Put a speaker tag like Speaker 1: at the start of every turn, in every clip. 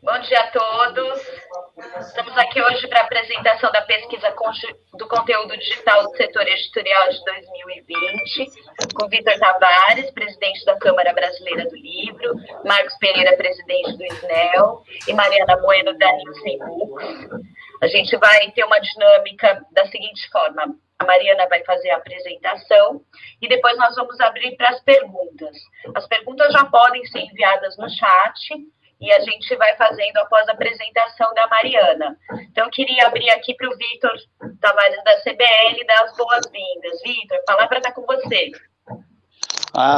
Speaker 1: Bom dia a todos. Estamos aqui hoje para a apresentação da pesquisa do conteúdo digital do setor editorial de 2020, com Vitor Tavares, presidente da Câmara Brasileira do Livro, Marcos Pereira, presidente do SNEL, e Mariana Bueno, da Nielsen Books. A gente vai ter uma dinâmica da seguinte forma: a Mariana vai fazer a apresentação e depois nós vamos abrir para as perguntas. As perguntas já podem ser enviadas no chat e a gente vai fazendo após a apresentação da Mariana. Então, eu queria abrir aqui para o Vitor Tavares, da CBL, dar as boas-vindas. Vitor, a palavra está com você.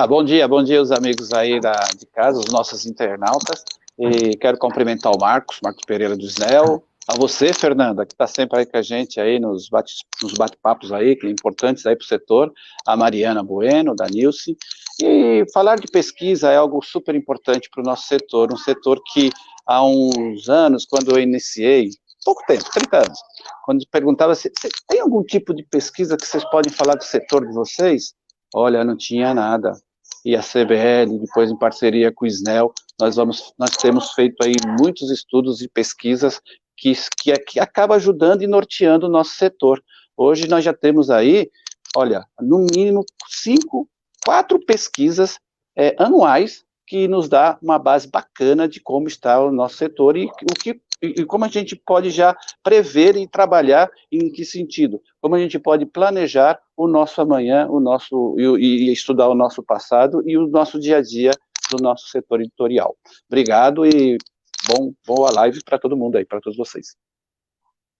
Speaker 2: Bom dia os amigos aí de casa, os nossos internautas. E quero cumprimentar o Marcos Pereira do SNEL, a você, Fernanda, que está sempre aí com a gente aí nos bate-papos aí, que importantes aí para o setor, a Mariana Bueno, da Nielsen. E falar de pesquisa é algo super importante para o nosso setor, um setor que há uns anos, quando eu iniciei, pouco tempo, 30 anos, quando perguntava se tem algum tipo de pesquisa que vocês podem falar do setor de vocês? Olha, não tinha nada. E a CBL, depois em parceria com o SNEL, nós temos feito aí muitos estudos e pesquisas que acaba ajudando e norteando o nosso setor. Hoje nós já temos aí, olha, no mínimo 4 pesquisas anuais que nos dá uma base bacana de como está o nosso setor e como a gente pode já prever e trabalhar em que sentido, como a gente pode planejar o nosso amanhã, e estudar o nosso passado e o nosso dia a dia do nosso setor editorial. Obrigado e boa live para todo mundo aí, para todos vocês.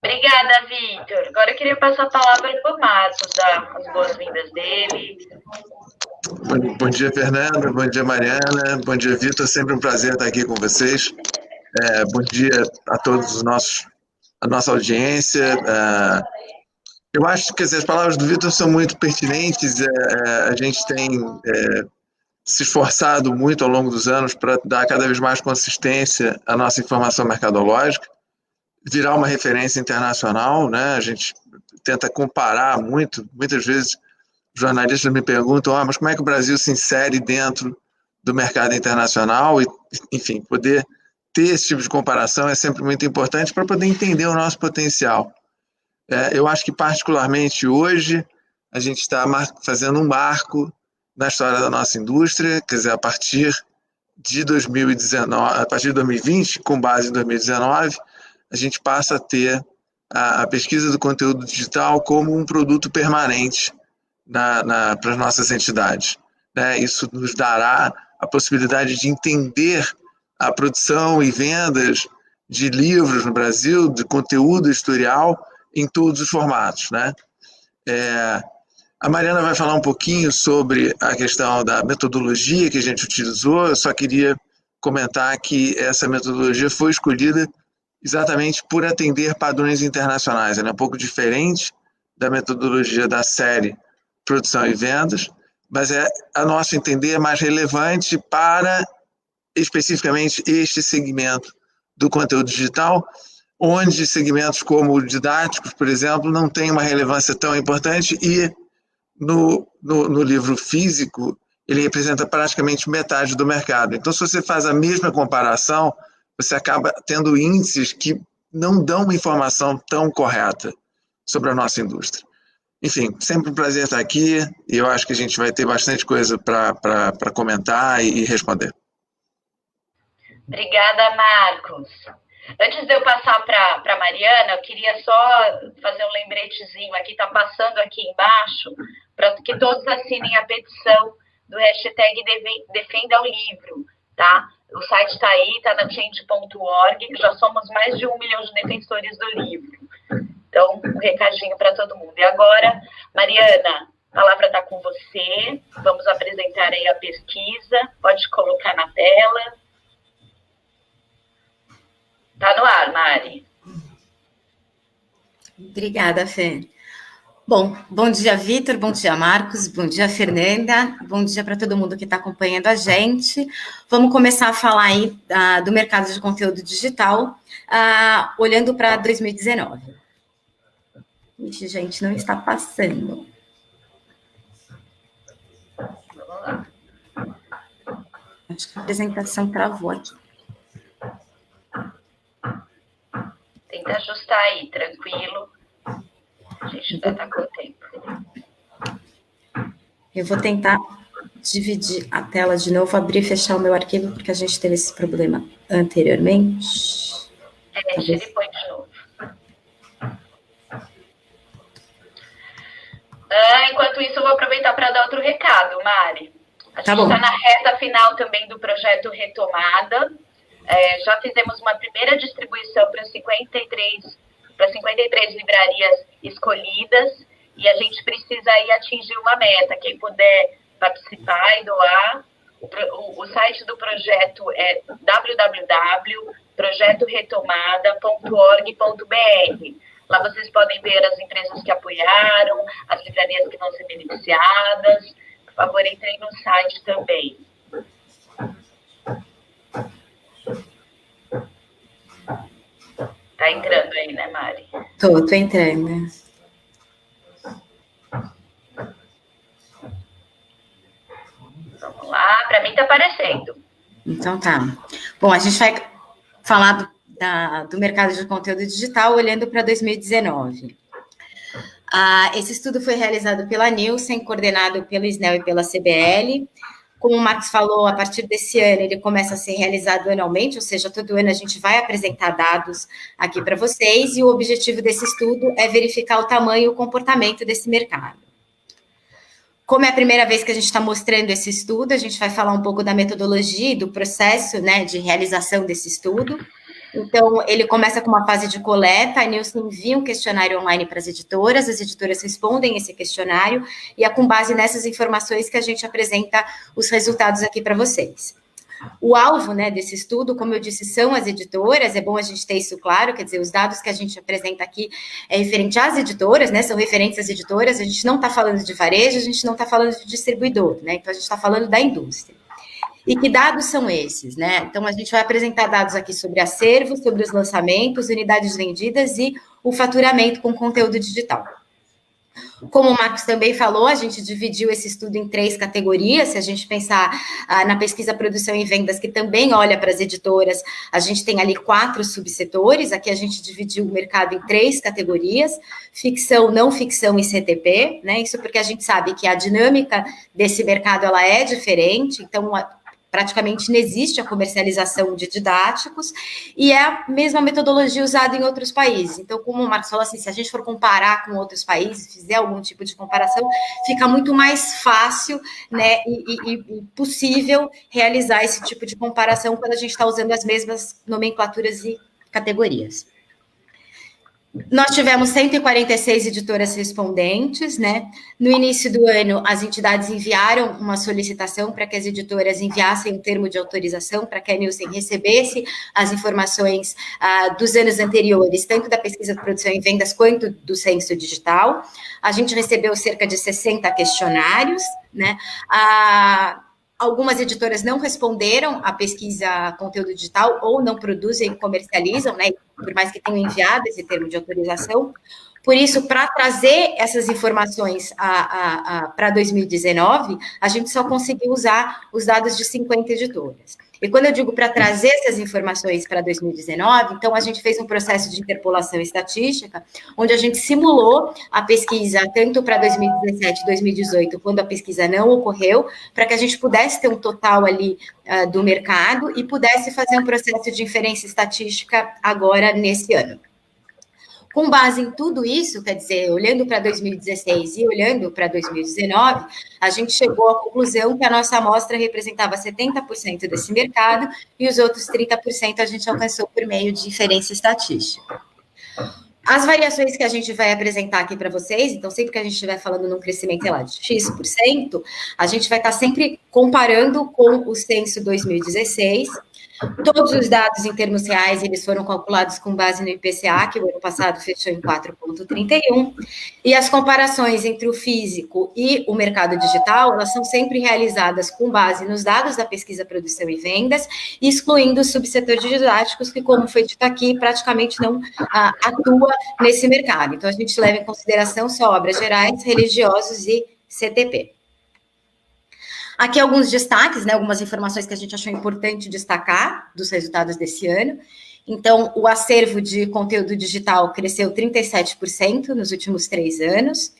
Speaker 1: Obrigada, Vitor. Agora eu queria passar a palavra para o Marcos, dar as boas-vindas dele.
Speaker 3: Bom dia, Fernanda. Bom dia, Mariana. Bom dia, Vitor. Sempre um prazer estar aqui com vocês. Bom dia a todos a nossa audiência. Eu acho que as palavras do Vitor são muito pertinentes. A gente tem se esforçado muito ao longo dos anos para dar cada vez mais consistência à nossa informação mercadológica, virar uma referência internacional, né? A gente tenta comparar muitas vezes jornalistas me perguntam, mas como é que o Brasil se insere dentro do mercado internacional? E, enfim, poder ter esse tipo de comparação é sempre muito importante para poder entender o nosso potencial. Eu acho que, particularmente hoje, a gente está fazendo um marco na história da nossa indústria, quer dizer, a partir de 2019, a partir de 2020, com base em 2019, a gente passa a ter a pesquisa do conteúdo digital como um produto permanente para as nossas entidades. Isso nos dará a possibilidade de entender a produção e vendas de livros no Brasil, de conteúdo editorial, em todos os formatos. A Mariana vai falar um pouquinho sobre a questão da metodologia que a gente utilizou. Eu só queria comentar que essa metodologia foi escolhida exatamente por atender padrões internacionais. Ela é um pouco diferente da metodologia da série Produção e Vendas, mas a nosso entender, é mais relevante para especificamente este segmento do conteúdo digital, onde segmentos como didáticos, por exemplo, não têm uma relevância tão importante e no livro físico ele representa praticamente metade do mercado. Então, se você faz a mesma comparação, você acaba tendo índices que não dão uma informação tão correta sobre a nossa indústria. Enfim, sempre um prazer estar aqui e eu acho que a gente vai ter bastante coisa para comentar e responder.
Speaker 1: Obrigada, Marcos. Antes de eu passar para a Mariana, eu queria só fazer um lembretezinho aqui, está passando aqui embaixo, para que todos assinem a petição do hashtag Defenda o Livro, tá? O site está aí, está na change.org, já somos mais de 1 milhão de defensores do livro. Então, um recadinho para todo mundo. E agora, Mariana, a palavra está com você, vamos apresentar aí a pesquisa, pode colocar na tela. Está no ar, Mari.
Speaker 4: Obrigada, Fê. Bom dia, Vitor, bom dia, Marcos, bom dia, Fernanda, bom dia para todo mundo que está acompanhando a gente. Vamos começar a falar aí do mercado de conteúdo digital, olhando para 2019. Ixi, gente, não está passando. Acho que a apresentação travou aqui.
Speaker 1: Tenta ajustar aí, tranquilo. A gente ainda está com o tempo.
Speaker 4: Eu vou tentar dividir a tela de novo, abrir e fechar o meu arquivo, porque a gente teve esse problema anteriormente.
Speaker 1: Tira e põe de novo. Enquanto isso, eu vou aproveitar para dar outro recado, Mari. A gente está na reta final também do projeto Retomada. Já fizemos uma primeira distribuição para 53 livrarias escolhidas e a gente precisa aí atingir uma meta. Quem puder participar e doar, o site do projeto é www.projetoretomada.org.br. Lá vocês podem ver as empresas que apoiaram, as livrarias que vão ser beneficiadas. Por favor, entrem no site também. Tá entrando aí, né, Mari?
Speaker 4: Tô entrando.
Speaker 1: Vamos lá, para mim tá aparecendo.
Speaker 4: Então tá. Bom, a gente vai falar do mercado de conteúdo digital olhando para 2019. Esse estudo foi realizado pela Nielsen, coordenado pelo SNEL e pela CBL. Como o Marcos falou, a partir desse ano ele começa a ser realizado anualmente, ou seja, todo ano a gente vai apresentar dados aqui para vocês, e o objetivo desse estudo é verificar o tamanho e o comportamento desse mercado. Como é a primeira vez que a gente está mostrando esse estudo, a gente vai falar um pouco da metodologia e do processo, né, de realização desse estudo. Então, ele começa com uma fase de coleta, a Nielsen envia um questionário online para as editoras respondem esse questionário, e é com base nessas informações que a gente apresenta os resultados aqui para vocês. O alvo, né, desse estudo, como eu disse, são as editoras, é bom a gente ter isso claro, quer dizer, os dados que a gente apresenta aqui é referente às editoras, né, são referentes às editoras, a gente não está falando de varejo, a gente não está falando de distribuidor, né, então a gente está falando da indústria. E que dados são esses, né? Então, a gente vai apresentar dados aqui sobre acervo, sobre os lançamentos, unidades vendidas e o faturamento com conteúdo digital. Como o Marcos também falou, a gente dividiu esse estudo em 3 categorias. Se a gente pensar na pesquisa, produção e vendas, que também olha para as editoras, a gente tem ali 4 subsetores. Aqui a gente dividiu o mercado em 3 categorias: ficção, não ficção e CTP, né? Isso porque a gente sabe que a dinâmica desse mercado ela é diferente, então praticamente não existe a comercialização de didáticos, e é a mesma metodologia usada em outros países. Então, como o Marcos falou, assim, se a gente for comparar com outros países, fizer algum tipo de comparação, fica muito mais fácil, né, e possível realizar esse tipo de comparação quando a gente está usando as mesmas nomenclaturas e categorias. Nós tivemos 146 editoras respondentes, né? No início do ano, as entidades enviaram uma solicitação para que as editoras enviassem um termo de autorização para que a Nielsen recebesse as informações dos anos anteriores, tanto da pesquisa de produção e vendas quanto do censo digital. A gente recebeu cerca de 60 questionários, né? Algumas editoras não responderam à pesquisa conteúdo digital ou não produzem e comercializam, né? Por mais que tenham enviado esse termo de autorização. Por isso, para trazer essas informações para 2019, a gente só conseguiu usar os dados de 50 editoras. E quando eu digo para trazer essas informações para 2019, então a gente fez um processo de interpolação estatística, onde a gente simulou a pesquisa tanto para 2017 e 2018, quando a pesquisa não ocorreu, para que a gente pudesse ter um total ali do mercado e pudesse fazer um processo de inferência estatística agora nesse ano. Com base em tudo isso, quer dizer, olhando para 2016 e olhando para 2019, a gente chegou à conclusão que a nossa amostra representava 70% desse mercado e os outros 30% a gente alcançou por meio de inferência estatística. As variações que a gente vai apresentar aqui para vocês, então sempre que a gente estiver falando num crescimento, sei lá, de X%, a gente vai estar sempre comparando com o censo 2016. Todos os dados em termos reais, eles foram calculados com base no IPCA, que o ano passado fechou em 4,31, e as comparações entre o físico e o mercado digital, elas são sempre realizadas com base nos dados da pesquisa, produção e vendas, excluindo o subsetor de didáticos, que, como foi dito aqui, praticamente não atua nesse mercado. Então, a gente leva em consideração só obras gerais, religiosos e CTP. Aqui alguns destaques, né, algumas informações que a gente achou importante destacar dos resultados desse ano. Então, o acervo de conteúdo digital cresceu 37% nos últimos 3 anos.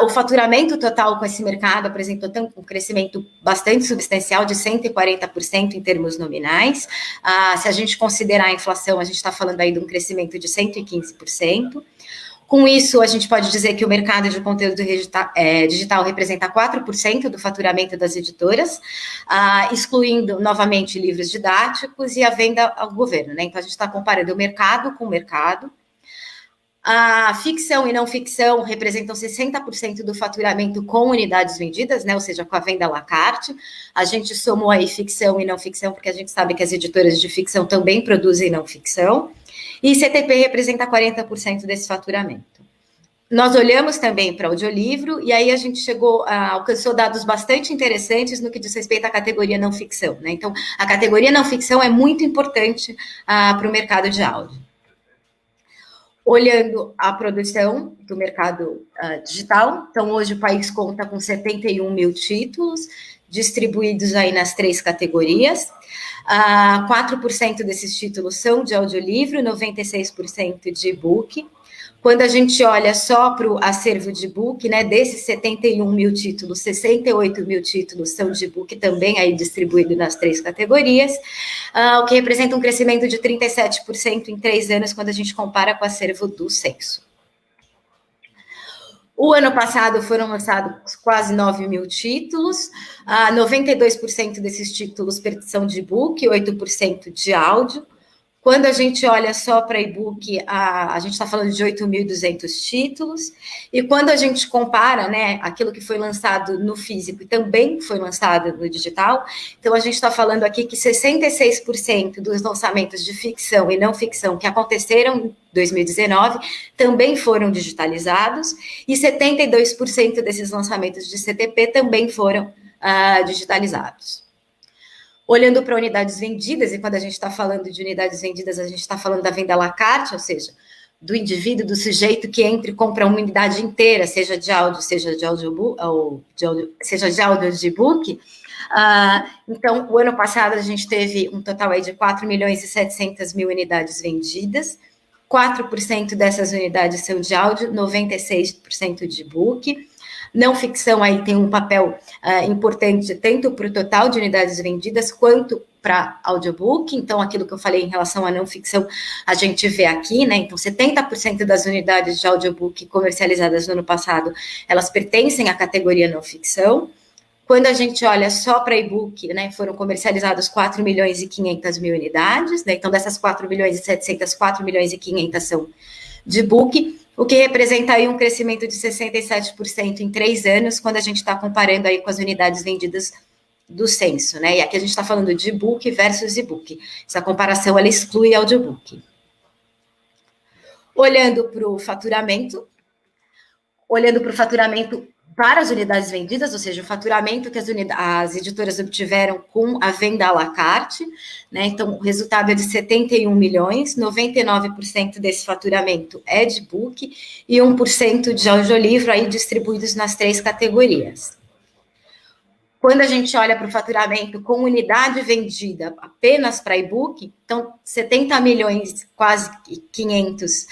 Speaker 4: O faturamento total com esse mercado apresentou um crescimento bastante substancial de 140% em termos nominais. Se a gente considerar a inflação, a gente está falando aí de um crescimento de 115%. Com isso, a gente pode dizer que o mercado de conteúdo digital representa 4% do faturamento das editoras, excluindo, novamente, livros didáticos e a venda ao governo, né? Então, a gente está comparando o mercado com o mercado. A ficção e não ficção representam 60% do faturamento com unidades vendidas, né? Ou seja, com a venda à la carte. A gente somou aí ficção e não ficção, porque a gente sabe que as editoras de ficção também produzem não ficção. E CTP representa 40% desse faturamento. Nós olhamos também para o audiolivro, e aí a gente alcançou dados bastante interessantes no que diz respeito à categoria não ficção, né? Então, a categoria não ficção é muito importante para o mercado de áudio. Olhando a produção do mercado digital, então hoje o país conta com 71 mil títulos, distribuídos aí nas 3 categorias. 4% desses títulos são de audiolivro, 96% de e-book. Quando a gente olha só para o acervo de e-book, né, desses 71 mil títulos, 68 mil títulos são de e-book, também aí distribuído nas 3 categorias, o que representa um crescimento de 37% em 3 anos, quando a gente compara com o acervo do censo. O ano passado foram lançados quase 9 mil títulos, 92% desses títulos são de e-book, 8% de áudio. Quando a gente olha só para e-book, a gente está falando de 8.200 títulos, e quando a gente compara, né, aquilo que foi lançado no físico e também foi lançado no digital, então a gente está falando aqui que 66% dos lançamentos de ficção e não ficção que aconteceram em 2019 também foram digitalizados, e 72% desses lançamentos de CTP também foram digitalizados. Olhando para unidades vendidas, e quando a gente está falando de unidades vendidas, a gente está falando da venda à la carte, ou seja, do indivíduo, do sujeito que entra e compra uma unidade inteira, seja de áudio, seja de audiobook, seja de áudio de e-book. Então, o ano passado a gente teve um total aí de 4.700.000 unidades vendidas, 4% dessas unidades são de áudio, 96% de e-book. Não ficção aí tem um papel importante tanto para o total de unidades vendidas quanto para audiobook. Então, aquilo que eu falei em relação à não ficção, a gente vê aqui, né? Então, 70% das unidades de audiobook comercializadas no ano passado, elas pertencem à categoria não ficção. Quando a gente olha só para e-book, né, foram comercializados 4.500.000 unidades, né? Então, dessas 4.700.000, 4.500.000 são de e-book, o que representa aí um crescimento de 67% em 3 anos, quando a gente está comparando aí com as unidades vendidas do censo, né? E aqui a gente está falando de e-book versus e-book. Essa comparação, ela exclui audiobook. Olhando para o faturamento para as unidades vendidas, ou seja, o faturamento que as editoras obtiveram com a venda à la carte, né? Então, o resultado é de 71 milhões, 99% desse faturamento é de e-book e 1% de audiolivro, aí distribuídos nas 3 categorias. Quando a gente olha para o faturamento com unidade vendida apenas para e-book, então, 70 milhões, quase 500,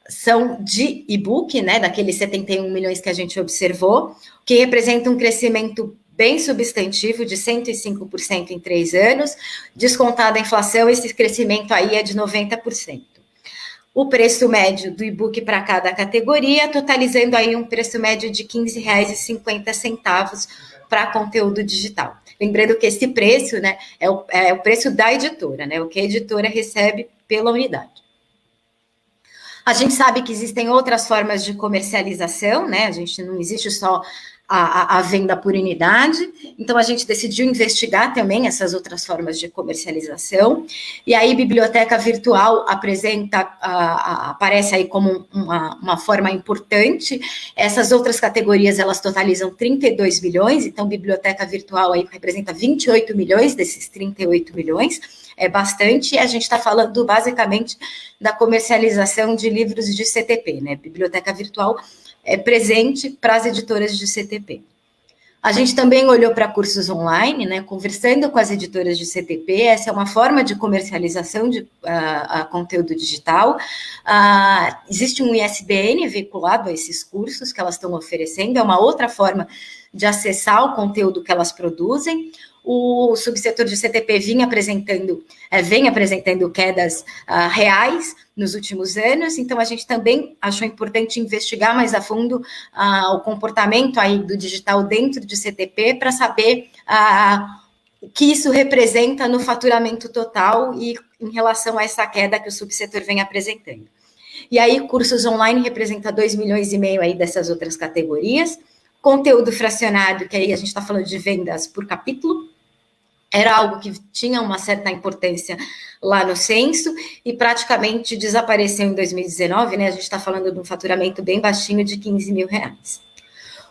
Speaker 4: são de e-book, né, daqueles 71 milhões que a gente observou, que representa um crescimento bem substantivo de 105% em 3 anos, descontada a inflação, esse crescimento aí é de 90%. O preço médio do e-book para cada categoria, totalizando aí um preço médio de R$ 15,50 para conteúdo digital. Lembrando que esse preço, né, é o preço da editora, né, o que a editora recebe pela unidade. A gente sabe que existem outras formas de comercialização, né? Não existe só a venda por unidade, então a gente decidiu investigar também essas outras formas de comercialização, e aí biblioteca virtual aparece aí como uma forma importante. Essas outras categorias, elas totalizam 32 milhões, então biblioteca virtual aí representa 28 milhões desses 38 milhões, é bastante, e a gente está falando basicamente da comercialização de livros de CTP, né? Biblioteca virtual é presente para as editoras de CTP. A gente também olhou para cursos online, né, conversando com as editoras de CTP, essa é uma forma de comercialização de conteúdo digital. Existe um ISBN vinculado a esses cursos que elas estão oferecendo, é uma outra forma de acessar o conteúdo que elas produzem. O subsetor de CTP vem apresentando quedas reais nos últimos anos, então a gente também achou importante investigar mais a fundo o comportamento aí do digital dentro de CTP para saber o que isso representa no faturamento total e em relação a essa queda que o subsetor vem apresentando. E aí, cursos online representa 2,5 milhões aí dessas outras categorias. Conteúdo fracionado, que aí a gente está falando de vendas por capítulo, era algo que tinha uma certa importância lá no censo e praticamente desapareceu em 2019, né? A gente está falando de um faturamento bem baixinho de R$15 mil.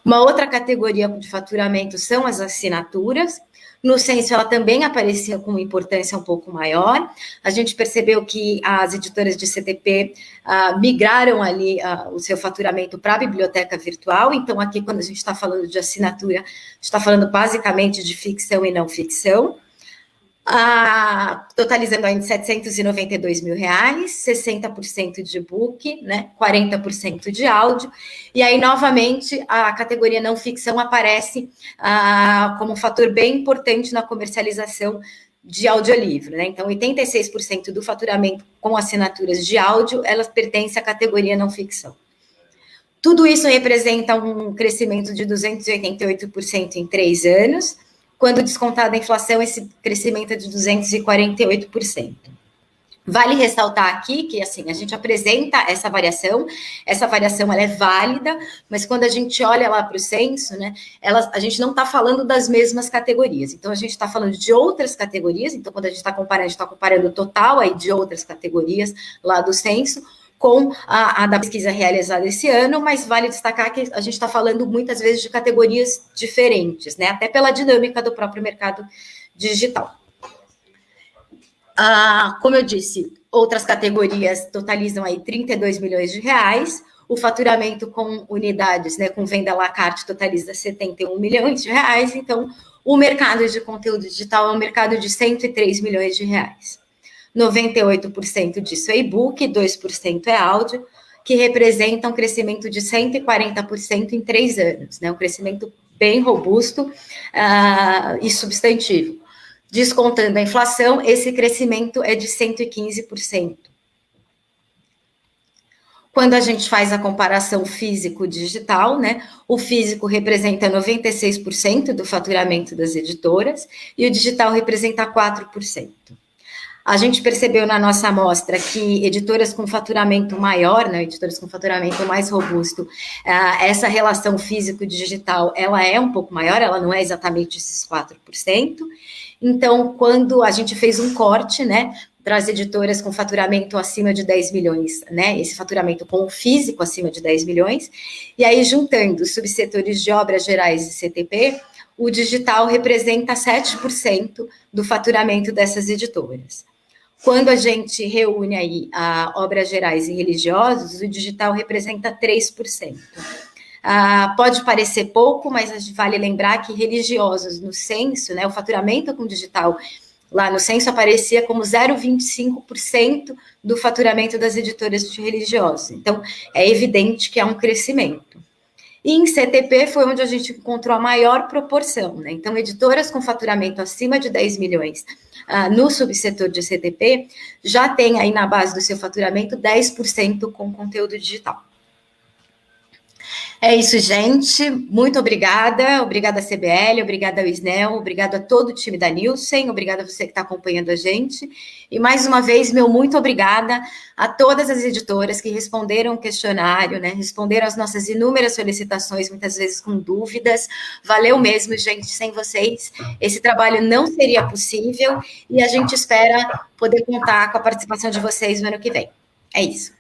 Speaker 4: Uma outra categoria de faturamento são as assinaturas. No censo, ela também aparecia com uma importância um pouco maior. A gente percebeu que as editoras de CTP migraram ali o seu faturamento para a biblioteca virtual. Então, aqui, quando a gente está falando de assinatura, a gente está falando basicamente de ficção e não ficção. Totalizando aí R$792 mil, 60% de e-book, né, 40% de áudio, e aí, novamente, a categoria não ficção aparece como um fator bem importante na comercialização de audiolivro, né, então 86% do faturamento com assinaturas de áudio, elas pertencem à categoria não ficção. Tudo isso representa um crescimento de 288% em 3 anos, quando descontada a inflação, esse crescimento é de 248%. Vale ressaltar aqui que, assim, a gente apresenta essa variação ela é válida, mas quando a gente olha lá para o censo, né, a gente não está falando das mesmas categorias, então a gente está falando de outras categorias, então quando a gente está comparando o total aí de outras categorias lá do censo, com a da pesquisa realizada esse ano, mas vale destacar que a gente está falando muitas vezes de categorias diferentes, né? Até pela dinâmica do próprio mercado digital. Como eu disse, outras categorias totalizam aí R$32 milhões, o faturamento com unidades, né, com venda à la carte, totaliza R$71 milhões, então o mercado de conteúdo digital é um mercado de R$103 milhões. 98% disso é e-book, 2% é áudio, que representa um crescimento de 140% em 3 anos, né? Um crescimento bem robusto e substantivo. Descontando a inflação, esse crescimento é de 115%. Quando a gente faz a comparação físico-digital, né? O físico representa 96% do faturamento das editoras e o digital representa 4%. A gente percebeu na nossa amostra que editoras com faturamento maior, né, editoras com faturamento mais robusto, essa relação físico-digital, ela é um pouco maior, ela não é exatamente esses 4%. Então, quando a gente fez um corte, né, para as editoras com faturamento acima de 10 milhões, né, esse faturamento com o físico acima de 10 milhões, e aí juntando os subsetores de obras gerais e CTP, o digital representa 7% do faturamento dessas editoras. Quando a gente reúne aí obras gerais e religiosos, o digital representa 3%. Pode parecer pouco, mas vale lembrar que religiosos no censo, né, o faturamento com digital lá no censo aparecia como 0,25% do faturamento das editoras de religiosos. Então, é evidente que há um crescimento. E em CTP foi onde a gente encontrou a maior proporção, né? Então, editoras com faturamento acima de 10 milhões no subsetor de CTP já tem aí na base do seu faturamento 10% com conteúdo digital. É isso, gente. Muito obrigada. Obrigada a CBL, obrigada ao Isnel, obrigada a todo o time da Nielsen, obrigada a você que está acompanhando a gente. E, mais uma vez, meu muito obrigada a todas as editoras que responderam o questionário, né? Responderam as nossas inúmeras solicitações, muitas vezes com dúvidas. Valeu mesmo, gente. Sem vocês, esse trabalho não seria possível e a gente espera poder contar com a participação de vocês no ano que vem. É isso.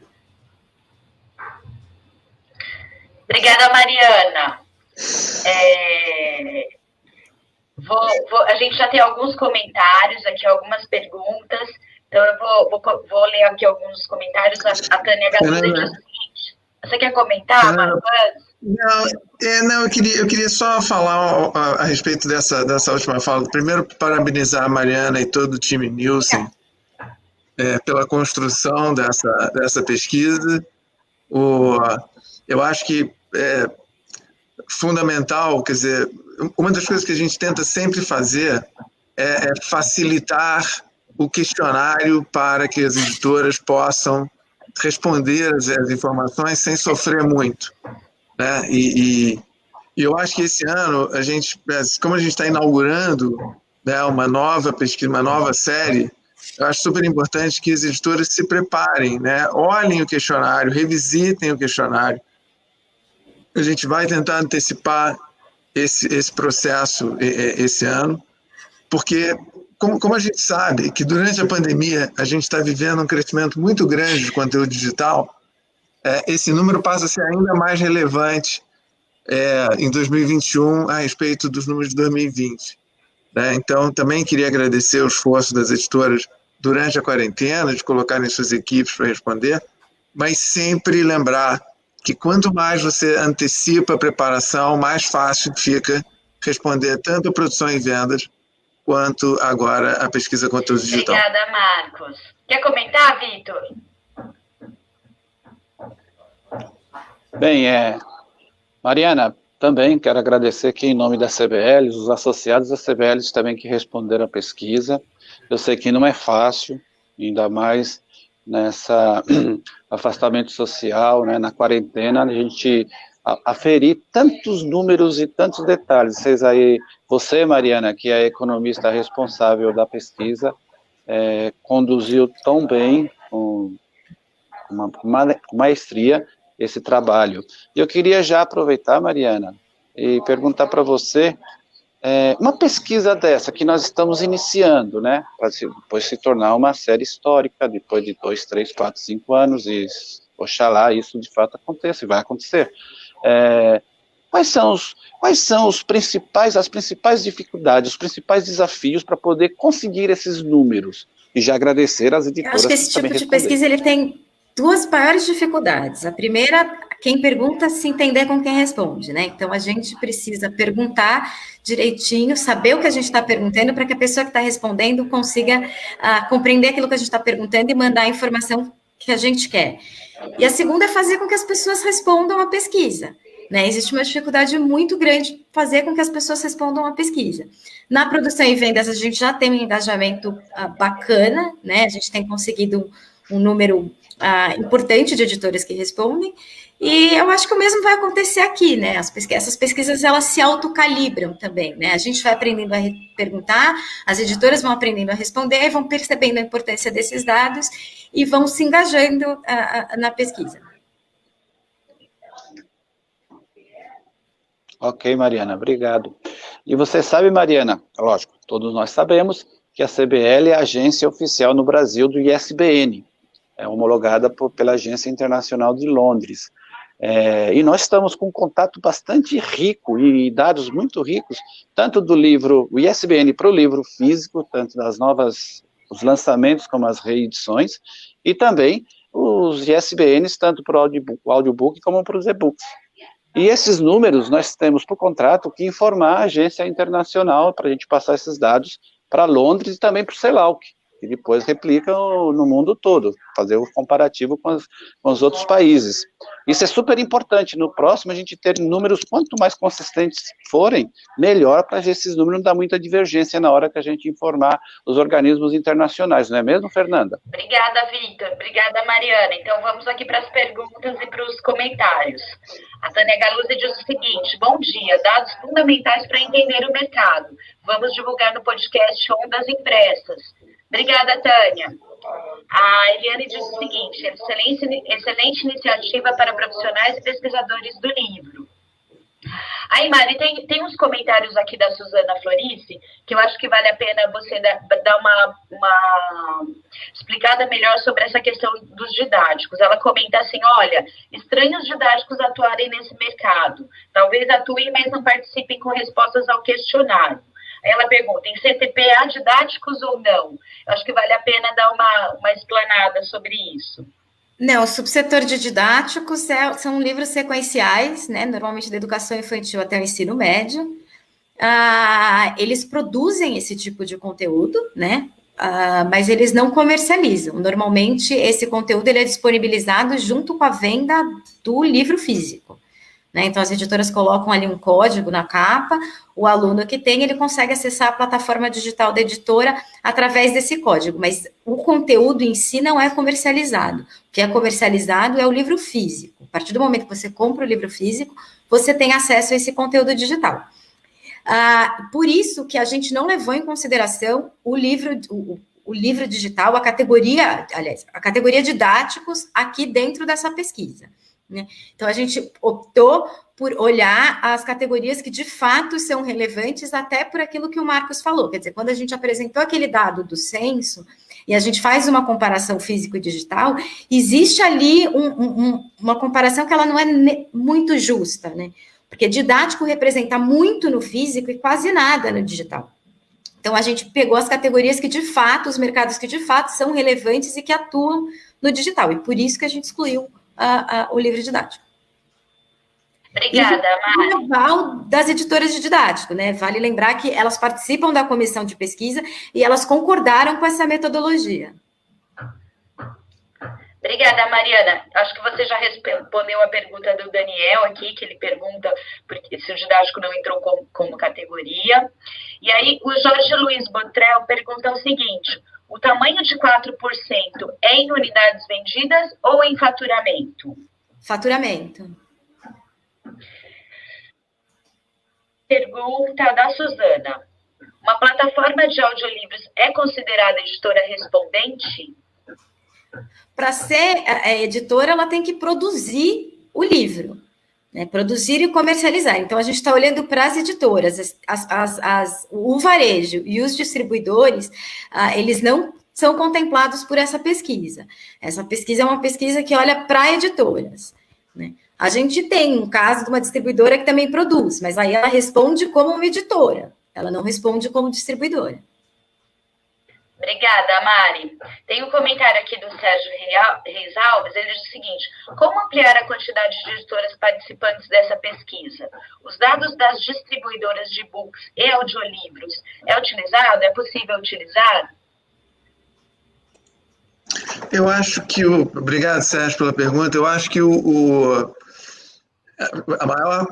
Speaker 1: Obrigada, Mariana. A gente já tem alguns comentários aqui, algumas perguntas. Então, eu vou ler aqui alguns comentários. A Tânia Galuda diz o seguinte. Você quer comentar, Marcos?
Speaker 3: Não, eu queria só falar a respeito dessa última fala. Primeiro, parabenizar a Mariana e todo o time Nielsen pela construção dessa pesquisa. Eu acho que é fundamental, quer dizer, uma das coisas que a gente tenta sempre fazer é facilitar o questionário para que as editoras possam responder as informações sem sofrer muito, né? E eu acho que esse ano, como a gente está inaugurando, né, uma nova pesquisa, uma nova série, eu acho super importante que as editoras se preparem, né? Olhem o questionário, revisitem o questionário. A gente vai tentar antecipar esse processo esse ano, porque, como a gente sabe que durante a pandemia a gente está vivendo um crescimento muito grande de conteúdo digital, esse número passa a ser ainda mais relevante em 2021 a respeito dos números de 2020. Né? Então, também queria agradecer o esforço das editoras durante a quarentena, de colocarem suas equipes para responder, mas sempre lembrar que quanto mais você antecipa a preparação, mais fácil fica responder tanto a produção e vendas, quanto agora a pesquisa conteúdo digital.
Speaker 1: Obrigada, Marcos. Quer comentar, Vitor?
Speaker 2: Bem, Mariana, também quero agradecer aqui em nome da CBL, os associados da CBL também que responderam a pesquisa. Eu sei que não é fácil, ainda mais nessa afastamento social, né, na quarentena, a gente aferir tantos números e tantos detalhes. Você, Mariana, que é a economista responsável da pesquisa, conduziu tão bem, com uma maestria, esse trabalho. E eu queria já aproveitar, Mariana, e perguntar para você, uma pesquisa dessa que nós estamos iniciando, né, para depois se tornar uma série histórica, depois de 2, 3, 4, 5 anos, e oxalá isso de fato aconteça, e vai acontecer. Quais são as principais dificuldades, os principais desafios para poder conseguir esses números? E já agradecer às editoras.
Speaker 4: Eu acho que esse tipo de pesquisa ele tem duas maiores dificuldades. A primeira, quem pergunta se entender com quem responde, né? Então, a gente precisa perguntar direitinho, saber o que a gente está perguntando, para que a pessoa que está respondendo consiga compreender aquilo que a gente está perguntando e mandar a informação que a gente quer. E a segunda é fazer com que as pessoas respondam a pesquisa. Né? Existe uma dificuldade muito grande de fazer com que as pessoas respondam a pesquisa. Na produção e vendas, a gente já tem um engajamento bacana, né? A gente tem conseguido um número importante de editores que respondem, e eu acho que o mesmo vai acontecer aqui, né? Essas pesquisas, elas se autocalibram também, né? A gente vai aprendendo a perguntar, as editoras vão aprendendo a responder, vão percebendo a importância desses dados e vão se engajando na pesquisa.
Speaker 2: Ok, Mariana, obrigado. E você sabe, Mariana, lógico, todos nós sabemos que a CBL é a agência oficial no Brasil do ISBN, é homologada pela Agência Internacional de Londres. E nós estamos com um contato bastante rico e dados muito ricos, tanto do livro, o ISBN para o livro físico, tanto das os lançamentos como as reedições, e também os ISBNs, tanto para o audiobook como para os e-books. E esses números nós temos por contrato que informar a agência internacional para a gente passar esses dados para Londres e também para o CELAC, que depois replica no mundo todo, fazer o comparativo com os outros países. Isso é super importante. No próximo, a gente ter números, quanto mais consistentes forem, melhor, para esses números não dar muita divergência na hora que a gente informar os organismos internacionais, não é mesmo, Fernanda?
Speaker 1: Obrigada, Vitor. Obrigada, Mariana. Então, vamos aqui para as perguntas e para os comentários. A Tânia Galuzzi diz o seguinte: bom dia, dados fundamentais para entender o mercado. Vamos divulgar no podcast Ondas Impressas. Obrigada, Tânia. A Eliane diz o seguinte: excelente iniciativa para profissionais e pesquisadores do livro. Aí, Mari, tem uns comentários aqui da Suzana Florice, que eu acho que vale a pena você dar uma explicada melhor sobre essa questão dos didáticos. Ela comenta assim: olha, estranho os didáticos atuarem nesse mercado. Talvez atuem, mas não participem com respostas ao questionário. Ela pergunta: em CTP há didáticos ou não? Eu acho que vale a pena dar uma explanada sobre isso.
Speaker 4: Não, o subsetor de didáticos são livros sequenciais, né? Normalmente da educação infantil até o ensino médio. Eles produzem esse tipo de conteúdo, né? Mas eles não comercializam. Normalmente, esse conteúdo ele é disponibilizado junto com a venda do livro físico. Né? Então, as editoras colocam ali um código na capa, o aluno que tem, ele consegue acessar a plataforma digital da editora através desse código, mas o conteúdo em si não é comercializado. O que é comercializado é o livro físico. A partir do momento que você compra o livro físico, você tem acesso a esse conteúdo digital. Por isso que a gente não levou em consideração o livro digital, a categoria didáticos aqui dentro dessa pesquisa. Né? Então, a gente optou por olhar as categorias que de fato são relevantes, até por aquilo que o Marcos falou. Quer dizer, quando a gente apresentou aquele dado do censo, e a gente faz uma comparação físico e digital, existe ali uma comparação que ela não é muito justa, né? Porque didático representa muito no físico e quase nada no digital. Então, a gente pegou as categorias que, de fato, os mercados que, de fato, são relevantes e que atuam no digital. E por isso que a gente excluiu o livro didático.
Speaker 1: Obrigada, Mari.
Speaker 4: E o aval das editoras de didático, né? Vale lembrar que elas participam da comissão de pesquisa e elas concordaram com essa metodologia.
Speaker 1: Obrigada, Mariana. Acho que você já respondeu a pergunta do Daniel aqui, que ele pergunta se o didático não entrou como categoria. E aí, o Jorge Luiz Botrel pergunta o seguinte: o tamanho de 4% é em unidades vendidas ou em faturamento?
Speaker 4: Faturamento.
Speaker 1: Pergunta da Suzana: uma plataforma de audiolivros é considerada editora respondente?
Speaker 4: Para ser editora, ela tem que produzir o livro, né? Produzir e comercializar. Então, a gente está olhando para as editoras, o varejo e os distribuidores, eles não são contemplados por essa pesquisa. Essa pesquisa é uma pesquisa que olha para editoras, né? A gente tem um caso de uma distribuidora que também produz, mas aí ela responde como uma editora, ela não responde como distribuidora.
Speaker 1: Obrigada, Mari. Tem um comentário aqui do Sérgio Reis Alves, ele diz o seguinte: como ampliar a quantidade de editoras participantes dessa pesquisa? Os dados das distribuidoras de e-books e audiolivros é utilizado? É possível utilizar?
Speaker 3: Eu acho que Obrigado, Sérgio, pela pergunta. Eu acho que a maior...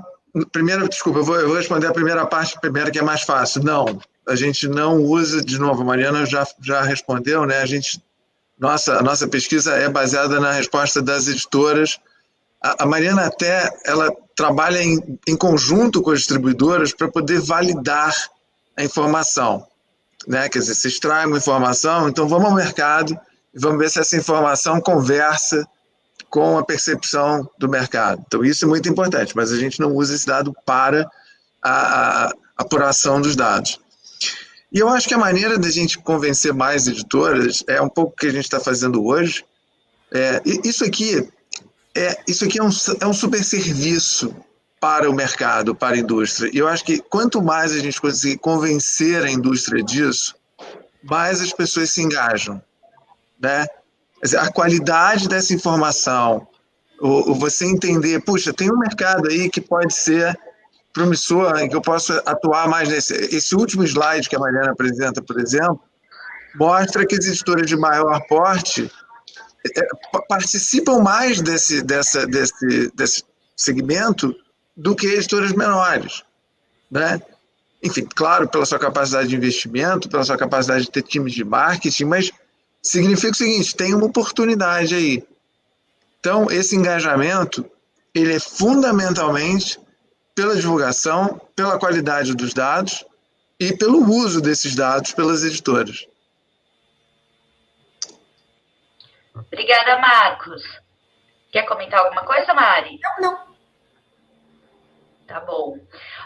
Speaker 3: Primeiro, desculpa, eu vou responder a primeira parte, que é mais fácil. Não, a gente não usa, de novo, a Mariana já respondeu, né? A nossa pesquisa é baseada na resposta das editoras. A Mariana ela trabalha em conjunto com as distribuidoras para poder validar a informação, né? Quer dizer, se extrai uma informação, então vamos ao mercado e vamos ver se essa informação conversa com a percepção do mercado. Então, isso é muito importante, mas a gente não usa esse dado para a apuração dos dados. E eu acho que a maneira da gente convencer mais editoras é um pouco o que a gente está fazendo hoje. Isso aqui é um super serviço para o mercado, para a indústria. E eu acho que quanto mais a gente conseguir convencer a indústria disso, mais as pessoas se engajam, né? A qualidade dessa informação, você entender, puxa, tem um mercado aí que pode ser promissor, em que eu posso atuar mais nesse. Esse último slide que a Mariana apresenta, por exemplo, mostra que as editoras de maior porte participam mais desse segmento do que editoras menores, né? Enfim, claro, pela sua capacidade de investimento, pela sua capacidade de ter times de marketing, mas significa o seguinte: tem uma oportunidade aí. Então, esse engajamento, ele é fundamentalmente pela divulgação, pela qualidade dos dados e pelo uso desses dados pelas editoras.
Speaker 1: Obrigada, Marcos. Quer comentar alguma coisa, Mari?
Speaker 4: Não.
Speaker 1: Tá bom.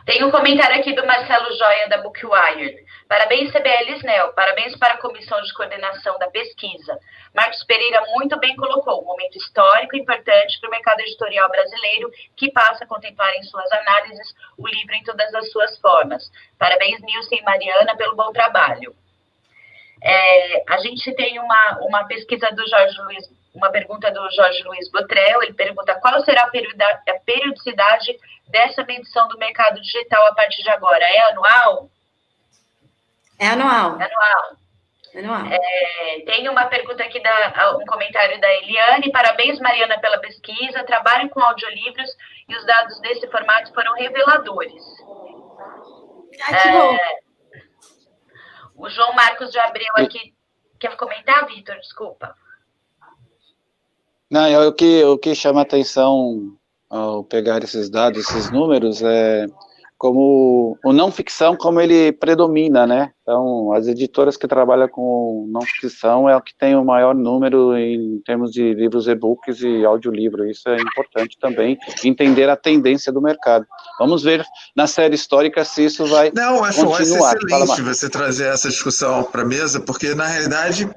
Speaker 1: Tem um comentário aqui do Marcelo Joia, da Bookwire. Parabéns, CBL SNEL. Parabéns para a Comissão de Coordenação da Pesquisa. Marcos Pereira muito bem colocou um momento histórico importante para o mercado editorial brasileiro, que passa a contemplar em suas análises o livro em todas as suas formas. Parabéns, Nilson e Mariana, pelo bom trabalho. A gente tem uma pesquisa do Jorge Luiz uma pergunta do Jorge Luiz Botrel. Ele pergunta qual será a periodicidade dessa medição do mercado digital a partir de agora? É anual?
Speaker 4: É anual.
Speaker 1: É anual. Tem uma pergunta aqui, um comentário da Eliane. Parabéns, Mariana, pela pesquisa. Trabalho com audiolivros e os dados desse formato foram reveladores.
Speaker 4: Que bom.
Speaker 1: O João Marcos de Abreu aqui. Quer comentar, Vitor? Desculpa.
Speaker 2: Não, o que chama atenção ao pegar esses dados, esses números, é como o não ficção, como ele predomina, né? Então, as editoras que trabalham com não ficção é o que tem o maior número em termos de livros e-books e audiolivro. Isso é importante também, entender a tendência do mercado. Vamos ver na série histórica se isso vai continuar.
Speaker 3: Não, acho excelente você trazer essa discussão para a mesa, porque, na realidade,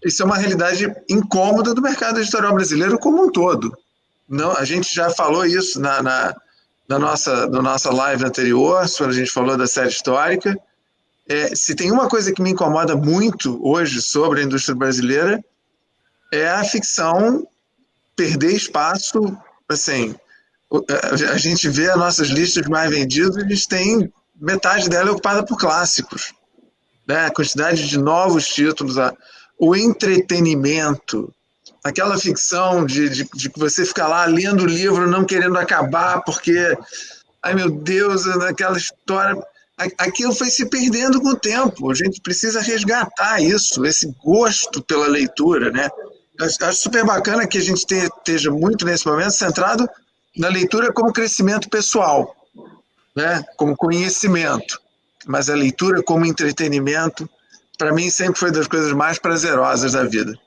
Speaker 3: isso é uma realidade incômoda do mercado editorial brasileiro como um todo. Não, a gente já falou isso na nossa live anterior, quando a gente falou da série histórica. Se tem uma coisa que me incomoda muito hoje sobre a indústria brasileira, é a ficção perder espaço. Assim, a gente vê as nossas listas mais vendidas, a gente tem metade dela ocupada por clássicos, né? A quantidade de novos títulos, o entretenimento, aquela ficção de que você fica lá lendo o livro não querendo acabar porque, ai meu Deus, aquela história, aquilo foi se perdendo com o tempo. A gente precisa resgatar isso, esse gosto pela leitura, né? Acho super bacana que a gente esteja muito nesse momento centrado na leitura como crescimento pessoal, né? Como conhecimento, mas a leitura como entretenimento, para mim sempre foi das coisas mais prazerosas da vida.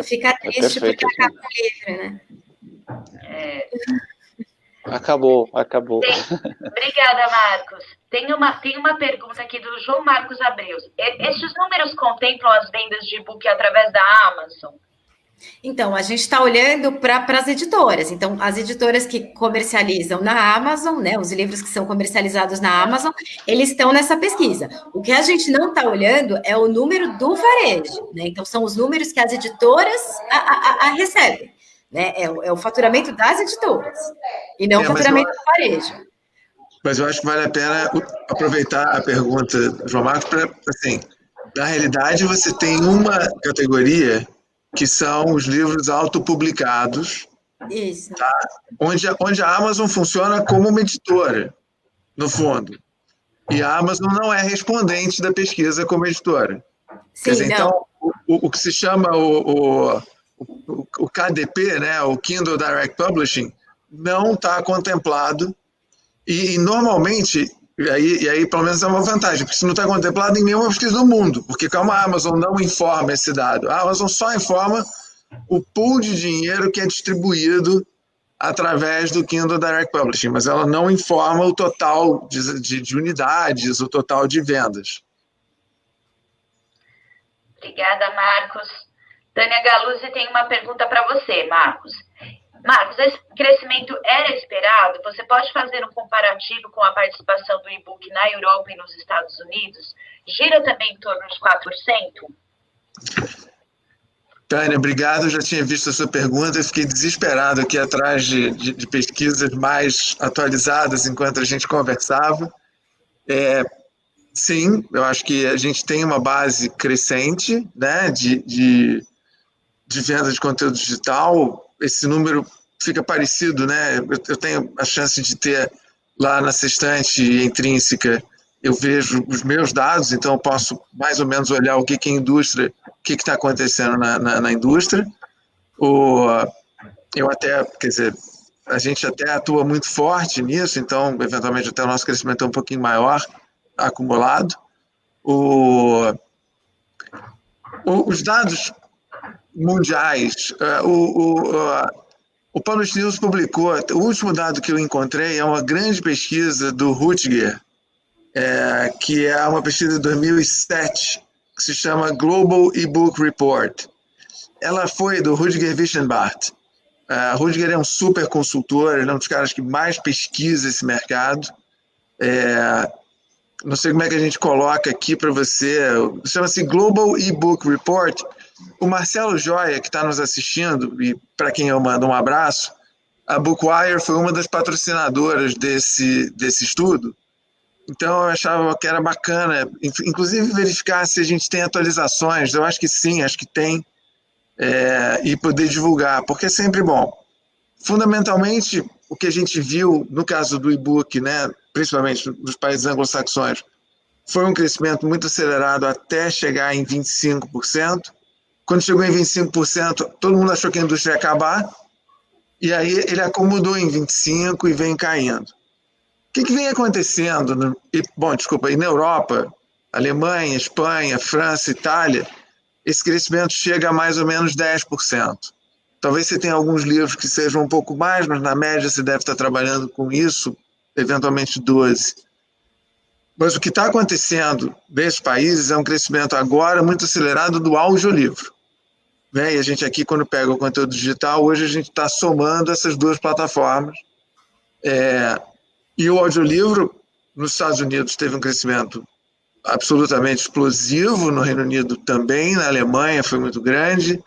Speaker 4: Fica triste porque acaba o livro, né?
Speaker 2: Acabou.
Speaker 1: Obrigada, Marcos. Tem uma pergunta aqui do João Marcos Abreu. Estes números contemplam as vendas de e-book através da Amazon?
Speaker 4: Então, a gente está olhando para as editoras. Então, as editoras que comercializam na Amazon, né, os livros que são comercializados na Amazon, eles estão nessa pesquisa. O que a gente não está olhando é o número do varejo, né? Então, são os números que as editoras recebem, né? É o faturamento das editoras, e não o faturamento do varejo.
Speaker 3: Mas eu acho que vale a pena aproveitar a pergunta, João Marcos, para, assim, na realidade, você tem uma categoria que são os livros autopublicados,
Speaker 4: isso.
Speaker 3: Tá? Onde a Amazon funciona como uma editora, no fundo. E a Amazon não é respondente da pesquisa como editora.
Speaker 4: Sim,
Speaker 3: quer dizer,
Speaker 4: não.
Speaker 3: então, o que se chama o KDP, né, o Kindle Direct Publishing, não está contemplado. E normalmente, e aí pelo menos é uma vantagem, porque isso não está contemplado em nenhuma pesquisa do mundo, porque como a Amazon não informa esse dado, a Amazon só informa o pool de dinheiro que é distribuído através do Kindle Direct Publishing, mas ela não informa o total de unidades, o total de vendas.
Speaker 1: Obrigada, Marcos. Tânia Galuzzi tem uma pergunta para você, Marcos. Marcos, esse crescimento era esperado? Você pode fazer um comparativo com a participação do e-book na Europa e nos Estados Unidos? Gira também em torno de 4%?
Speaker 3: Tânia, obrigado. Eu já tinha visto a sua pergunta. Eu fiquei desesperado aqui atrás de pesquisas mais atualizadas enquanto a gente conversava. Sim, eu acho que a gente tem uma base crescente, né, de venda de conteúdo digital. Esse número fica parecido, né? Eu tenho a chance de ter lá nessa estante intrínseca, eu vejo os meus dados, então eu posso mais ou menos olhar o que a indústria, o que está acontecendo na indústria. Eu até, quer dizer, a gente até atua muito forte nisso, então eventualmente até o nosso crescimento é um pouquinho maior acumulado. Os dados mundiais, o Publish News publicou, o último dado que eu encontrei é uma grande pesquisa do Rutger, que é uma pesquisa de 2007, que se chama Global E-Book Report. Ela foi do Rutger Wischenbart. Rutger é um super consultor, ele é um dos caras que mais pesquisa esse mercado. Não sei como é que a gente coloca aqui para você, chama-se Global E-Book Report, o Marcelo Joia, que está nos assistindo, e para quem eu mando um abraço, a Bookwire foi uma das patrocinadoras desse estudo, então eu achava que era bacana, inclusive verificar se a gente tem atualizações, eu acho que sim, acho que tem, e poder divulgar, porque é sempre bom. Fundamentalmente, o que a gente viu no caso do e-book, né, principalmente nos países anglo-saxões, foi um crescimento muito acelerado até chegar em 25%. Quando chegou em 25%, todo mundo achou que a indústria ia acabar, e aí ele acomodou em 25% e vem caindo. O que vem acontecendo? E na Europa, Alemanha, Espanha, França, Itália, esse crescimento chega a mais ou menos 10%. Talvez você tenha alguns livros que sejam um pouco mais, mas na média você deve estar trabalhando com isso, eventualmente 12%. Mas o que está acontecendo nesses países é um crescimento agora muito acelerado do audiolivro. Né? E a gente aqui, quando pega o conteúdo digital, hoje a gente está somando essas duas plataformas. E o audiolivro, nos Estados Unidos, teve um crescimento absolutamente explosivo, no Reino Unido também, na Alemanha foi muito grande.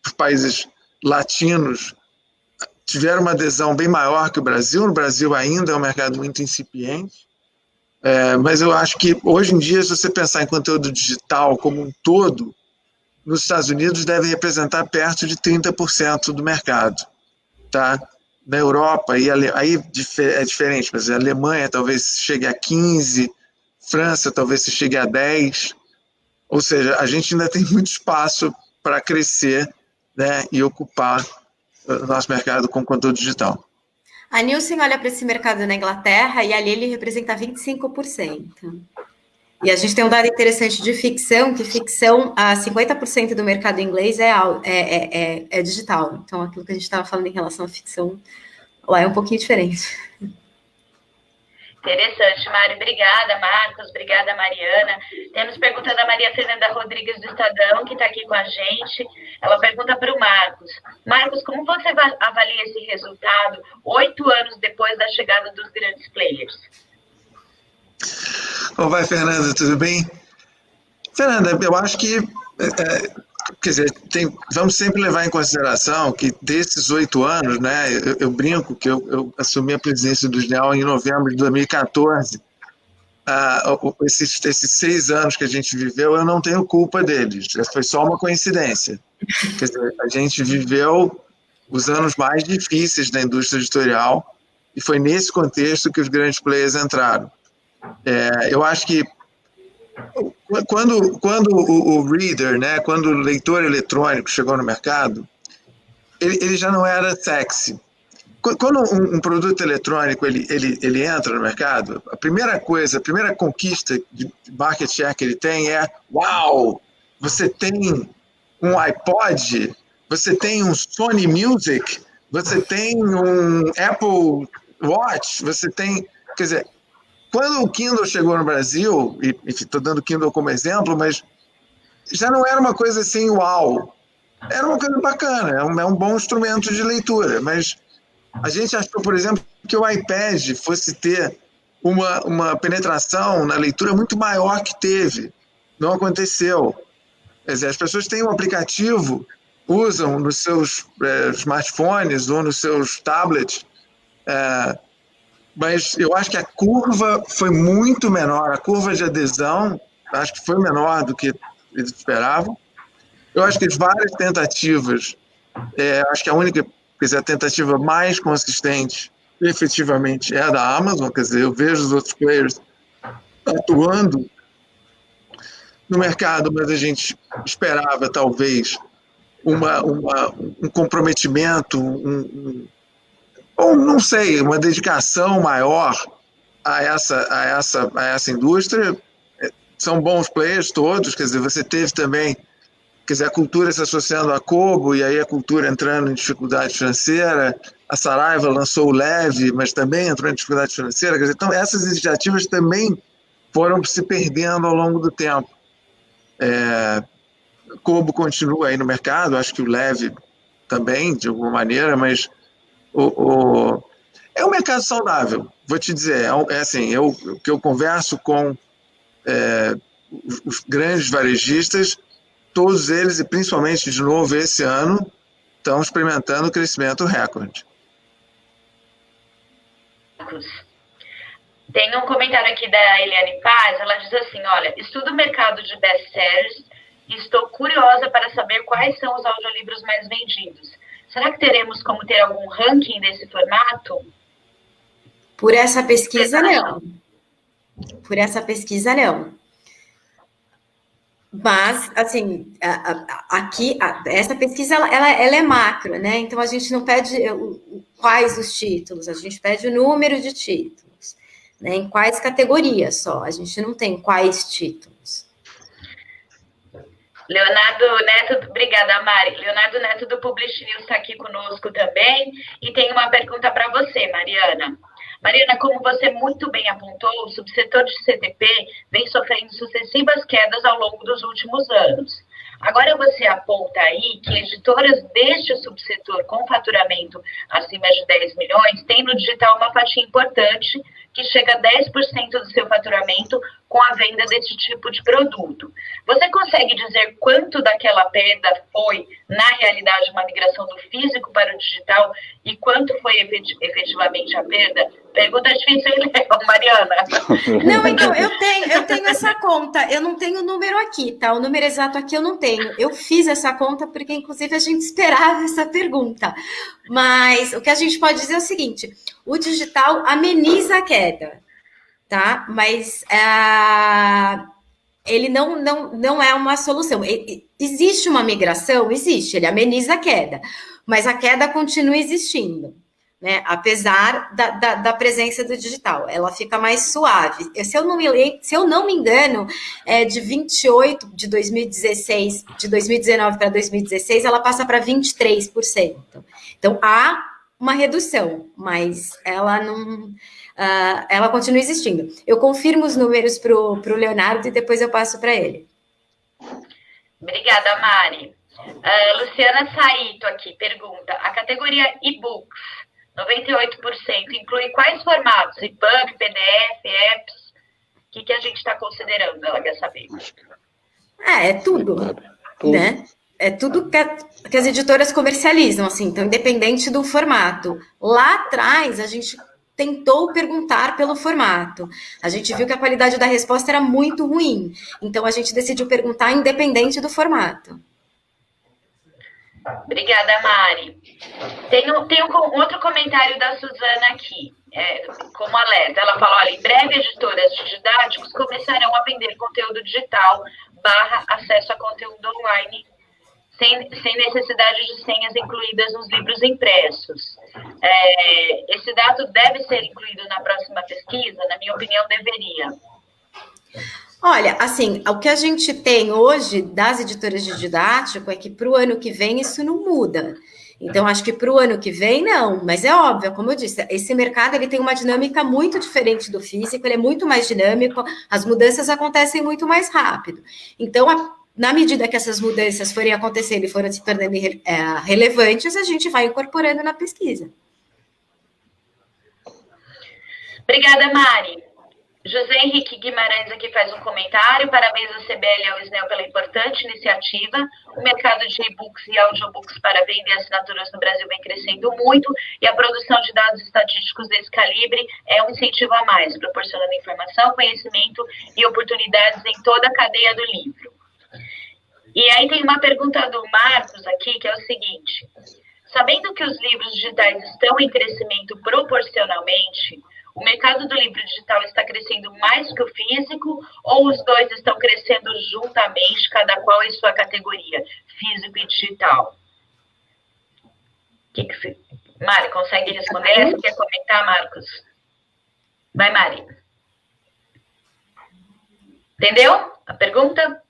Speaker 3: Os países latinos tiveram uma adesão bem maior que o Brasil. No Brasil ainda é um mercado muito incipiente. Mas eu acho que, hoje em dia, se você pensar em conteúdo digital como um todo, nos Estados Unidos deve representar perto de 30% do mercado. Tá? Na Europa, aí é diferente, mas a Alemanha talvez chegue a 15%, França talvez chegue a 10%, ou seja, a gente ainda tem muito espaço para crescer, né, e ocupar o nosso mercado com conteúdo digital.
Speaker 4: A Nielsen olha para esse mercado na Inglaterra e ali ele representa 25%. E a gente tem um dado interessante de ficção, que ficção, 50% do mercado inglês é digital. Então, aquilo que a gente estava falando em relação à ficção, lá é um pouquinho diferente.
Speaker 1: Interessante, Mari. Obrigada, Marcos. Obrigada, Mariana. Temos pergunta da Maria Fernanda Rodrigues do Estadão, que está aqui com a gente. Ela pergunta para o Marcos. Marcos, como você avalia esse resultado 8 anos depois da chegada dos grandes players?
Speaker 3: Como vai, Fernanda? Tudo bem? Fernanda, eu acho que, quer dizer, vamos sempre levar em consideração que desses 8 anos, né, eu brinco que eu assumi a presidência do SNEL em novembro de 2014. Esses 6 anos que a gente viveu, eu não tenho culpa deles, foi só uma coincidência. Quer dizer, a gente viveu os anos mais difíceis da indústria editorial e foi nesse contexto que os grandes players entraram. Eu acho que quando o reader, né, quando o leitor eletrônico chegou no mercado, ele já não era sexy. Quando um produto eletrônico ele entra no mercado, a primeira conquista de market share que ele tem é: uau, você tem um iPod, você tem um Sony Music, você tem um Apple Watch, você tem... Quer dizer, quando o Kindle chegou no Brasil, e estou dando o Kindle como exemplo, mas já não era uma coisa assim, uau. Era uma coisa bacana, é um bom instrumento de leitura, mas a gente achou, por exemplo, que o iPad fosse ter uma penetração na leitura muito maior que teve. Não aconteceu. Quer dizer, as pessoas têm um aplicativo, usam nos seus smartphones ou nos seus tablets, mas eu acho que a curva foi muito menor, a curva de adesão, acho que foi menor do que eles esperavam. Eu acho que várias tentativas, acho que a única, quer dizer, a tentativa mais consistente, efetivamente, é a da Amazon, quer dizer, eu vejo os outros players atuando no mercado, mas a gente esperava, talvez, um comprometimento, ou não sei, uma dedicação maior a essa indústria. São bons players todos, quer dizer, você teve também, quer dizer, a cultura se associando à Kobo, e aí a cultura entrando em dificuldade financeira, a Saraiva lançou o Leve, mas também entrou em dificuldade financeira, quer dizer, então essas iniciativas também foram se perdendo ao longo do tempo. Kobo continua aí no mercado, acho que o Leve também, de alguma maneira, mas é um mercado saudável, vou te dizer. Assim, que eu converso com os grandes varejistas, todos eles, e principalmente, de novo, esse ano, estão experimentando crescimento recorde.
Speaker 1: Tem um comentário aqui da Eliane Paz, ela diz assim, olha, estudo o mercado de best-sellers e estou curiosa para saber quais são os audiolivros mais vendidos. Será que teremos como ter algum ranking desse formato?
Speaker 4: Por essa pesquisa, não. Por essa pesquisa, não. Mas, assim, aqui, essa pesquisa, ela é macro, né? Então, a gente não pede quais os títulos, a gente pede o número de títulos, né? Em quais categorias só, a gente não tem quais títulos.
Speaker 1: Leonardo Neto, obrigada, Mari. Leonardo Neto do Publish News está aqui conosco também. E tem uma pergunta para você, Mariana. Mariana, como você muito bem apontou, o subsetor de CTP vem sofrendo sucessivas quedas ao longo dos últimos anos. Agora você aponta aí que editoras deste subsetor com faturamento acima de 10 milhões têm no digital uma fatia importante que chega a 10% do seu faturamento com a venda desse tipo de produto. Você consegue dizer quanto daquela perda foi, na realidade, uma migração do físico para o digital e quanto foi efetivamente a perda? Pergunta difícil, hein, Mariana?
Speaker 4: Não, então, eu tenho essa conta, eu não tenho o número aqui, tá? O número exato aqui eu não tenho. Eu fiz essa conta porque, inclusive, a gente esperava essa pergunta. Mas o que a gente pode dizer é o seguinte, o digital ameniza a queda, tá? Mas ele não é uma solução. Existe uma migração? Existe, ele ameniza a queda, mas a queda continua existindo, né? Apesar da presença do digital, ela fica mais suave. Se eu não me engano, de 28 de 2016, de 2019 para 2016, ela passa para 23%. Então, há uma redução, mas ela não... ela continua existindo. Eu confirmo os números para o Leonardo e depois eu passo para ele.
Speaker 1: Obrigada, Mari. Luciana Saito aqui pergunta, a categoria e-books, 98%, inclui quais formatos? EPUB, PDF, apps? O que a gente está considerando? Ela quer saber.
Speaker 4: É tudo, né? É tudo que as editoras comercializam, assim, então, independente do formato. Lá atrás, a gente tentou perguntar pelo formato. A gente viu que a qualidade da resposta era muito ruim. Então, a gente decidiu perguntar independente do formato.
Speaker 1: Obrigada, Mari. Tem um outro comentário da Suzana aqui, como alerta. Ela fala, olha, em breve editoras de didáticos começarão a vender conteúdo digital / acesso a conteúdo online sem necessidade de senhas incluídas nos livros impressos. Esse dado deve ser incluído na próxima pesquisa? Na minha opinião, deveria.
Speaker 4: Olha, assim, o que a gente tem hoje das editoras de didático é que para o ano que vem isso não muda. Então, acho que para o ano que vem, não. Mas é óbvio, como eu disse, esse mercado ele tem uma dinâmica muito diferente do físico, ele é muito mais dinâmico, as mudanças acontecem muito mais rápido. Então, na medida que essas mudanças forem acontecendo e forem se tornando relevantes, a gente vai incorporando na pesquisa.
Speaker 1: Obrigada, Mari. José Henrique Guimarães aqui faz um comentário. Parabéns ao CBL e ao SNEL pela importante iniciativa. O mercado de e-books e audiobooks para vender assinaturas no Brasil vem crescendo muito e a produção de dados estatísticos desse calibre é um incentivo a mais, proporcionando informação, conhecimento e oportunidades em toda a cadeia do livro. E aí tem uma pergunta do Marcos aqui, que é o seguinte. Sabendo que os livros digitais estão em crescimento proporcionalmente, o mercado do livro digital está crescendo mais que o físico ou os dois estão crescendo juntamente, cada qual em sua categoria, físico e digital? Mari, consegue responder? Você quer comentar, Marcos? Vai, Mari. Entendeu a pergunta?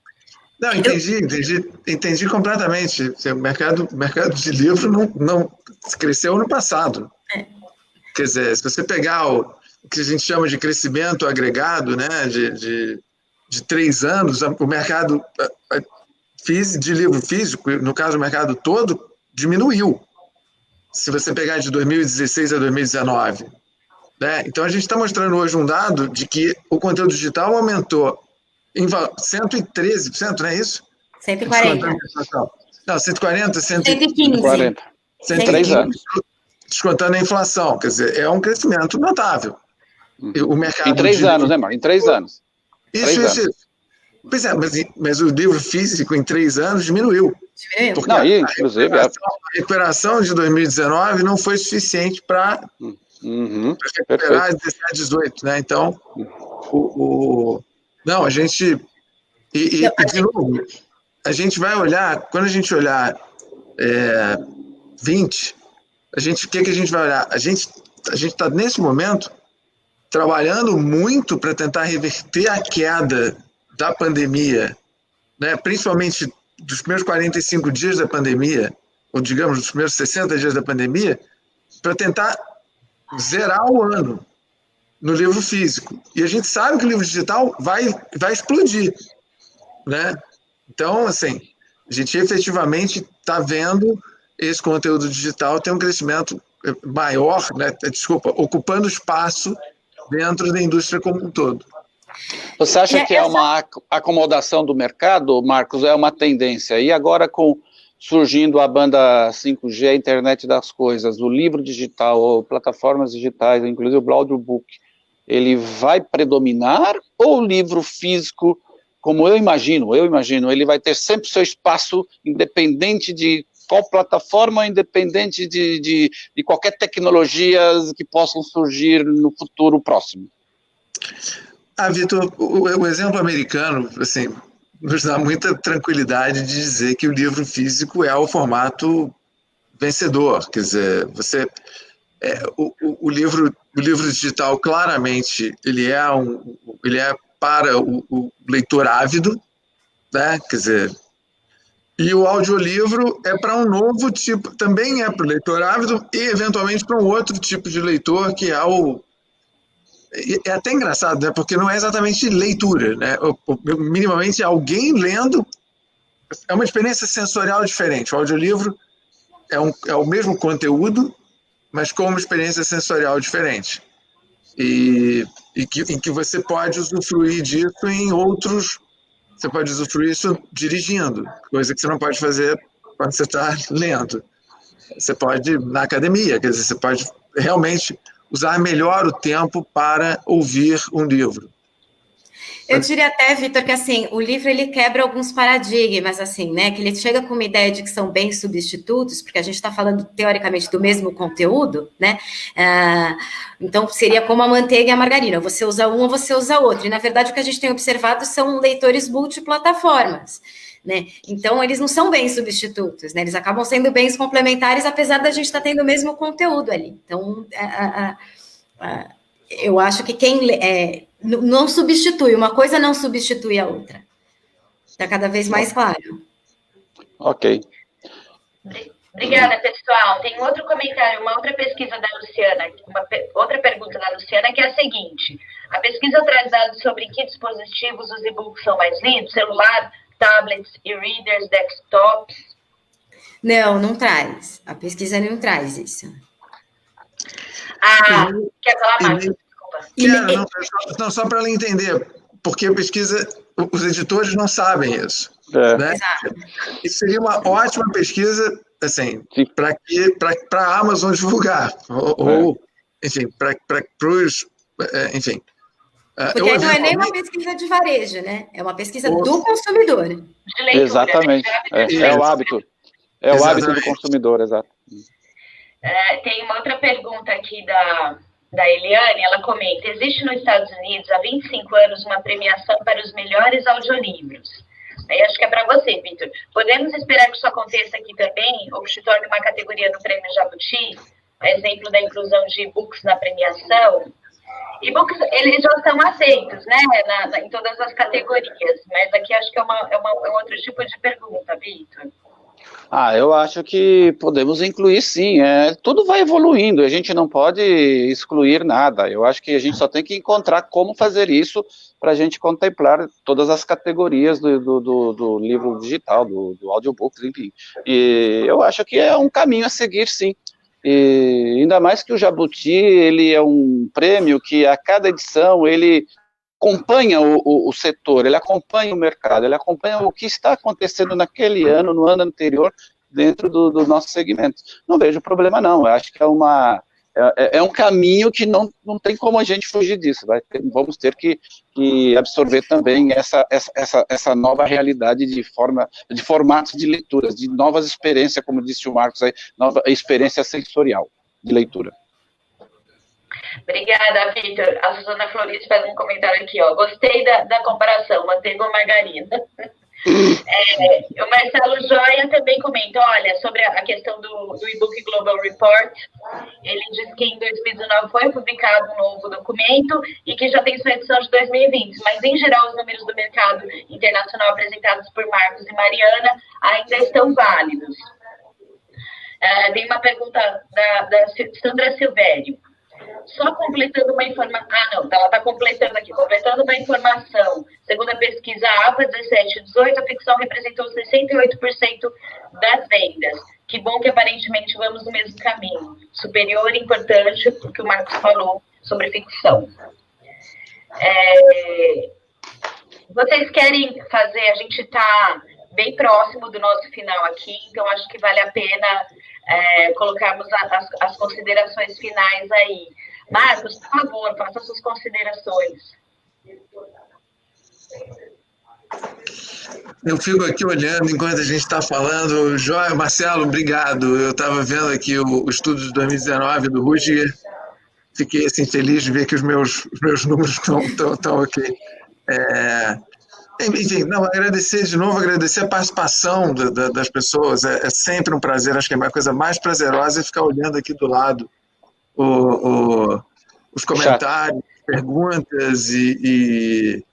Speaker 3: Não, entendi completamente. O mercado de livro não cresceu ano passado. Quer dizer, se você pegar o que a gente chama de crescimento agregado, né, de 3 anos, o mercado de livro físico, no caso o mercado todo, diminuiu. Se você pegar de 2016 a 2019. Né? Então, a gente está mostrando hoje um dado de que o conteúdo digital aumentou em 113%, não é isso?
Speaker 4: 140.
Speaker 3: Descontando a inflação. Não, 140,
Speaker 4: 115.
Speaker 2: 140. 3 anos.
Speaker 3: Descontando a inflação. Quer dizer, é um crescimento notável. O mercado
Speaker 2: Em 3 anos, né, Marcos? Em 3 anos.
Speaker 3: Isso. Pois é, mas o livro físico em 3 anos diminuiu. Porque
Speaker 2: Não,
Speaker 3: a
Speaker 2: inclusive...
Speaker 3: recuperação de 2019 não foi suficiente para recuperar 17, 18, né? Então, não, a gente... de novo, a gente vai olhar, quando a gente olhar 20, o que a gente vai olhar? A gente está, nesse momento, trabalhando muito para tentar reverter a queda da pandemia, né? Principalmente dos primeiros 45 dias da pandemia, ou digamos, dos primeiros 60 dias da pandemia, para tentar zerar o ano no livro físico. E a gente sabe que o livro digital vai explodir, né? Então, assim, a gente efetivamente está vendo esse conteúdo digital ter um crescimento maior, né? Ocupando espaço dentro da indústria como um todo.
Speaker 2: Você acha que é uma acomodação do mercado, Marcos? É uma tendência? E agora surgindo a banda 5G, a internet das coisas, o livro digital, ou plataformas digitais, inclusive o audiobook, ele vai predominar, ou o livro físico, como eu imagino, ele vai ter sempre seu espaço, independente de qual plataforma, independente de qualquer tecnologia que possam surgir no futuro próximo?
Speaker 3: Vitor, o exemplo americano, assim, nos dá muita tranquilidade de dizer que o livro físico é o formato vencedor. Quer dizer, o livro digital, claramente, ele é para o leitor ávido, né? Quer dizer, e o audiolivro é para um novo tipo, também é para o leitor ávido e, eventualmente, para um outro tipo de leitor, que é é até engraçado, né? Porque não é exatamente leitura, né? Minimamente alguém lendo é uma experiência sensorial diferente. O audiolivro é o mesmo conteúdo, mas com uma experiência sensorial diferente. Em que você pode usufruir disso em outros... Você pode usufruir isso dirigindo, coisa que você não pode fazer quando você está lendo. Você pode na academia, quer dizer, você pode realmente usar melhor o tempo para ouvir um livro.
Speaker 4: Eu diria até, Vitor, que assim, o livro ele quebra alguns paradigmas, assim, né? Que ele chega com uma ideia de que são bens substitutos, porque a gente está falando teoricamente do mesmo conteúdo, né? Então seria como a manteiga e a margarina, você usa um ou você usa outro. E na verdade o que a gente tem observado são leitores multiplataformas. Né? Então, eles não são bens substitutos, né? Eles acabam sendo bens complementares, apesar da gente estar tendo o mesmo conteúdo ali. Então, eu acho que quem não substitui, uma coisa não substitui a outra. Está cada vez mais claro.
Speaker 2: Ok.
Speaker 1: Obrigada, pessoal. Tem outro comentário, uma outra pesquisa da Luciana, outra pergunta da Luciana, que é a seguinte: a pesquisa traz dados sobre em que dispositivos os e-books são mais lidos, celular, tablets, e-readers, desktops?
Speaker 4: Não traz. A pesquisa não traz isso.
Speaker 1: Quer falar mais?
Speaker 3: Desculpa. Não, só para ela entender, porque a pesquisa, os editores não sabem isso. Né?
Speaker 4: Exato.
Speaker 3: Isso seria uma ótima pesquisa, assim, para a Amazon divulgar, ou enfim, para os... enfim.
Speaker 4: Porque aí não é nem uma pesquisa de varejo, né? É uma pesquisa do consumidor.
Speaker 1: De leitura,
Speaker 2: exatamente. É o hábito. É o hábito do consumidor, exato.
Speaker 1: Tem uma outra pergunta aqui da Eliane, ela comenta: existe nos Estados Unidos há 25 anos uma premiação para os melhores audiolivros. Aí acho que é para você, Vitor. Podemos esperar que isso aconteça aqui também, ou que se torne uma categoria no Prêmio Jabuti, a exemplo da inclusão de e-books na premiação? E-books, eles já estão aceitos, né, em todas as categorias, mas aqui acho que é um outro tipo de pergunta, Vitor.
Speaker 2: Eu acho que podemos incluir sim, tudo vai evoluindo, a gente não pode excluir nada, eu acho que a gente só tem que encontrar como fazer isso para a gente contemplar todas as categorias do livro digital, do audiobook, enfim, e eu acho que é um caminho a seguir sim, e ainda mais que o Jabuti, ele é um prêmio que a cada edição ele acompanha o setor, ele acompanha o mercado, ele acompanha o que está acontecendo naquele ano, no ano anterior, dentro do nosso segmento. Não vejo problema, não. Eu acho que é um caminho que não tem como a gente fugir disso. Vamos ter que absorver também essa nova realidade de formatos de leituras, de novas experiências, como disse o Marcos aí, nova experiência sensorial de leitura.
Speaker 1: Obrigada, Vitor. A Suzana Flores faz um comentário aqui, ó. Gostei da comparação, manteiga ou margarina. O Marcelo Joia também comenta, olha, sobre a questão do e-book Global Report. Ele diz que em 2019 foi publicado um novo documento e que já tem sua edição de 2020, mas em geral os números do mercado internacional apresentados por Marcos e Mariana ainda estão válidos. Tem uma pergunta da Sandra Silvério. Só completando uma informação. Ela está completando aqui. Completando uma informação. Segundo a pesquisa APA 17-18, a ficção representou 68% das vendas. Que bom que aparentemente vamos no mesmo caminho. Superior e importante o que o Marcos falou sobre ficção. Vocês querem fazer? A gente está bem próximo do nosso final aqui, então acho que vale a pena colocarmos as considerações finais aí. Marcos, por favor, faça suas considerações.
Speaker 3: Eu fico aqui olhando enquanto a gente está falando. Joia, Marcelo, obrigado. Eu estava vendo aqui o estudo de 2019 do Rudiger. Fiquei assim, feliz de ver que os meus números estão ok. Enfim, agradecer de novo, agradecer a participação das pessoas. É sempre um prazer, acho que a coisa mais prazerosa é ficar olhando aqui do lado os comentários, perguntas e,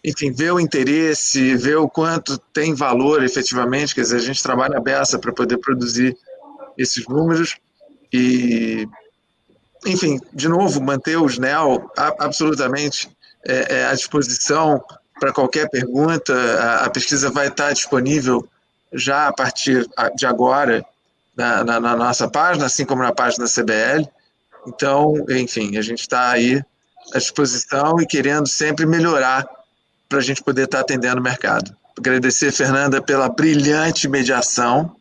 Speaker 3: enfim, ver o interesse, ver o quanto tem valor efetivamente. Quer dizer, a gente trabalha a beça para poder produzir esses números e, enfim, de novo, manter o SNEL absolutamente à disposição para qualquer pergunta. A pesquisa vai estar disponível já a partir de agora na nossa página, assim como na página da CBL. Então, enfim, a gente está aí à disposição e querendo sempre melhorar para a gente poder estar atendendo o mercado. Agradecer, Fernanda, pela brilhante mediação,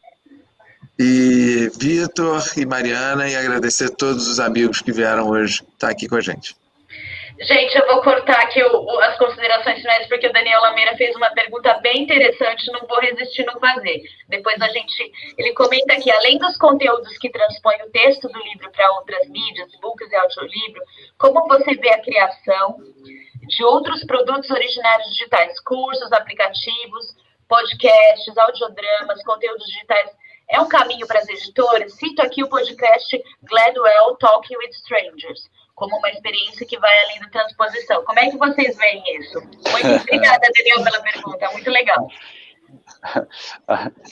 Speaker 3: e Vitor e Mariana, e agradecer a todos os amigos que vieram hoje estar aqui com a gente.
Speaker 1: Gente, eu vou cortar aqui as considerações finais, porque o Daniel Lameira fez uma pergunta bem interessante, não vou resistir no fazer. Depois ele comenta aqui, além dos conteúdos que transpõem o texto do livro para outras mídias, e-books e audiolivro, como você vê a criação de outros produtos originários digitais, cursos, aplicativos, podcasts, audiodramas, conteúdos digitais, é um caminho para as editoras? Cito aqui o podcast Gladwell Talking with Strangers, como uma experiência que vai além da transposição. Como é que vocês veem isso? Muito obrigada, Daniel, pela pergunta, muito legal.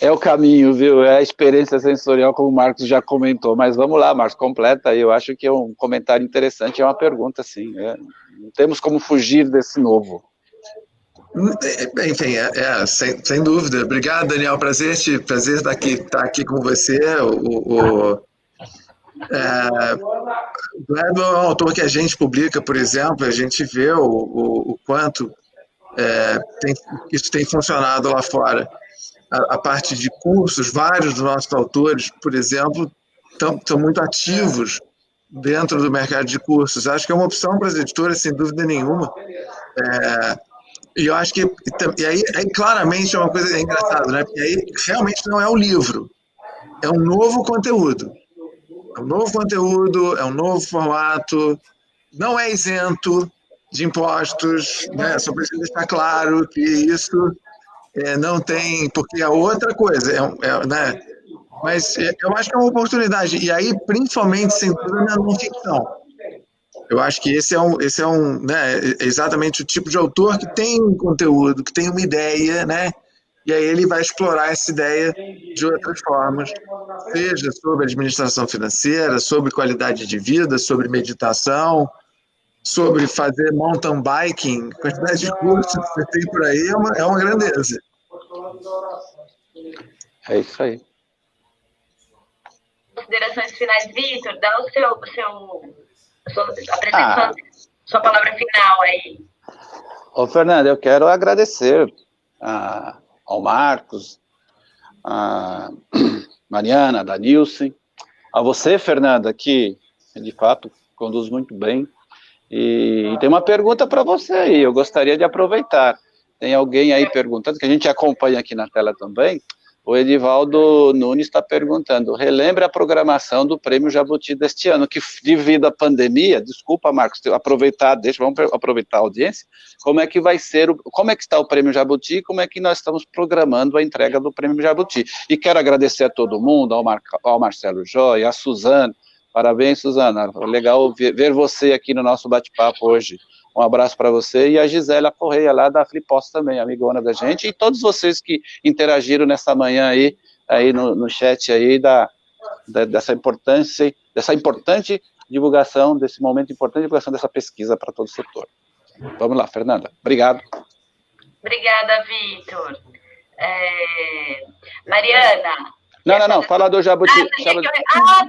Speaker 2: É o caminho, viu? É a experiência sensorial, como o Marcos já comentou. Mas vamos lá, Marcos, completa aí. Eu acho que é um comentário interessante, é uma pergunta, sim. Não temos como fugir desse novo.
Speaker 3: Enfim, sem dúvida. Obrigado, Daniel. Prazer estar aqui com você. O Gladwell é um autor que a gente publica, por exemplo, a gente vê o quanto isso tem funcionado lá fora. A parte de cursos, vários dos nossos autores, por exemplo, estão muito ativos dentro do mercado de cursos. Acho que é uma opção para as editoras, sem dúvida nenhuma. E eu acho que aí claramente é uma coisa engraçada, né? Porque aí realmente não é o livro, é um novo conteúdo. É um novo conteúdo, é um novo formato, não é isento de impostos, né? Só preciso deixar claro que isso não tem, porque é outra coisa, né? Mas eu acho que é uma oportunidade, e aí principalmente, sem dúvida, na não ficção. Eu acho que esse é né, exatamente o tipo de autor que tem um conteúdo, que tem uma ideia, né? E aí ele vai explorar essa ideia de outras formas, seja sobre administração financeira, sobre qualidade de vida, sobre meditação, sobre fazer mountain biking. A quantidade de cursos que você tem por aí é uma grandeza.
Speaker 2: É isso aí.
Speaker 1: Considerações finais, Vitor, dá apresenta sua palavra final aí.
Speaker 2: Ô, Fernanda, eu quero agradecer ao Marcos, a Mariana, da Nilson, a você, Fernanda, que de fato conduz muito bem. E tem uma pergunta para você aí, eu gostaria de aproveitar. Tem alguém aí perguntando, que a gente acompanha aqui na tela também, o Edivaldo Nunes está perguntando, relembre a programação do Prêmio Jabuti deste ano, que devido à pandemia, desculpa, Marcos, vamos aproveitar a audiência, como é que vai ser, como é que está o Prêmio Jabuti, como é que nós estamos programando a entrega do Prêmio Jabuti. E quero agradecer a todo mundo, ao Marcelo Joy, a Suzana, parabéns, Suzana, legal ver você aqui no nosso bate-papo hoje. Um abraço para você e a Gisela Correia, lá da Flipos também, amigona da gente, e todos vocês que interagiram nessa manhã aí no chat aí dessa importante divulgação, desse momento importante de divulgação dessa pesquisa para todo o setor. Vamos lá, Fernanda. Obrigado.
Speaker 1: Obrigada, Vitor. Mariana.
Speaker 2: Não, fala do Jabuti.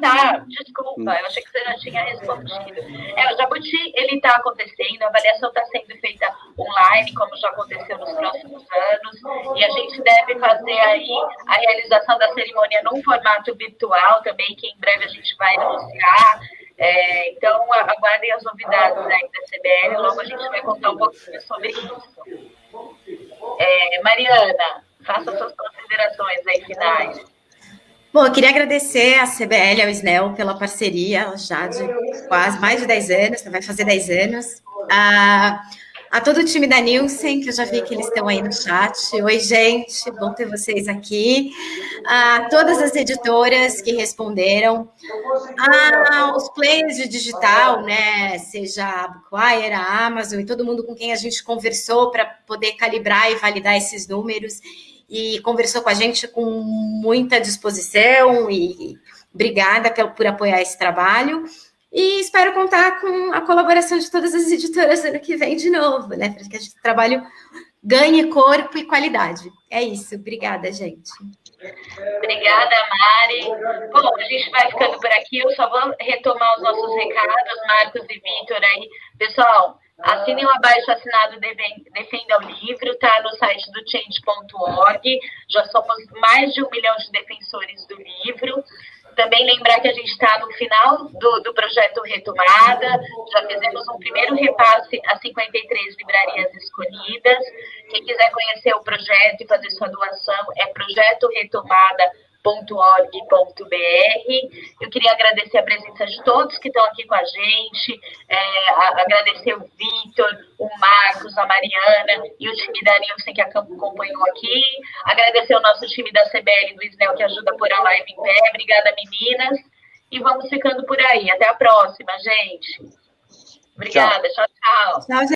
Speaker 1: Tá, desculpa, eu achei que você já tinha respondido. O Jabuti, ele está acontecendo, a avaliação está sendo feita online, como já aconteceu nos próximos anos, e a gente deve fazer aí a realização da cerimônia num formato virtual também, que em breve a gente vai anunciar. Então, aguardem as novidades aí da CBL, logo a gente vai contar um pouquinho sobre isso. Mariana, faça suas considerações aí finais.
Speaker 4: Bom, eu queria agradecer à CBL e ao SNEL pela parceria, já de quase mais de 10 anos, vai fazer 10 anos. A todo o time da Nielsen, que eu já vi que eles estão aí no chat. Oi, gente, bom ter vocês aqui. A todas as editoras que responderam. Os players de digital, né, seja a Bookwire, a Amazon e todo mundo com quem a gente conversou para poder calibrar e validar esses números. E conversou com a gente com muita disposição e obrigada por apoiar esse trabalho. E espero contar com a colaboração de todas as editoras ano que vem de novo, né? Para que esse trabalho ganhe corpo e qualidade. É isso. Obrigada, gente.
Speaker 1: Obrigada, Mari. Bom, a gente vai ficando por aqui. Eu só vou retomar os nossos recados, Marcos e Vitor aí. Pessoal, assinem o abaixo-assinado Defenda o Livro, tá no site do change.org. Já somos mais de 1 milhão de defensores do livro. Também lembrar que a gente está no final do projeto Retomada, já fizemos um primeiro repasse a 53 livrarias escolhidas. Quem quiser conhecer o projeto e fazer sua doação é projetoretomada.org.br. Eu queria agradecer a presença de todos que estão aqui com a gente, agradecer o Vitor, o Marcos, a Mariana e o time da Nielsen que acompanhou aqui, agradecer o nosso time da CBL e do SNEL que ajuda a pôr a live em pé. Obrigada, meninas, e vamos ficando por aí. Até a próxima, gente. Obrigada, tchau.
Speaker 4: Tchau, gente.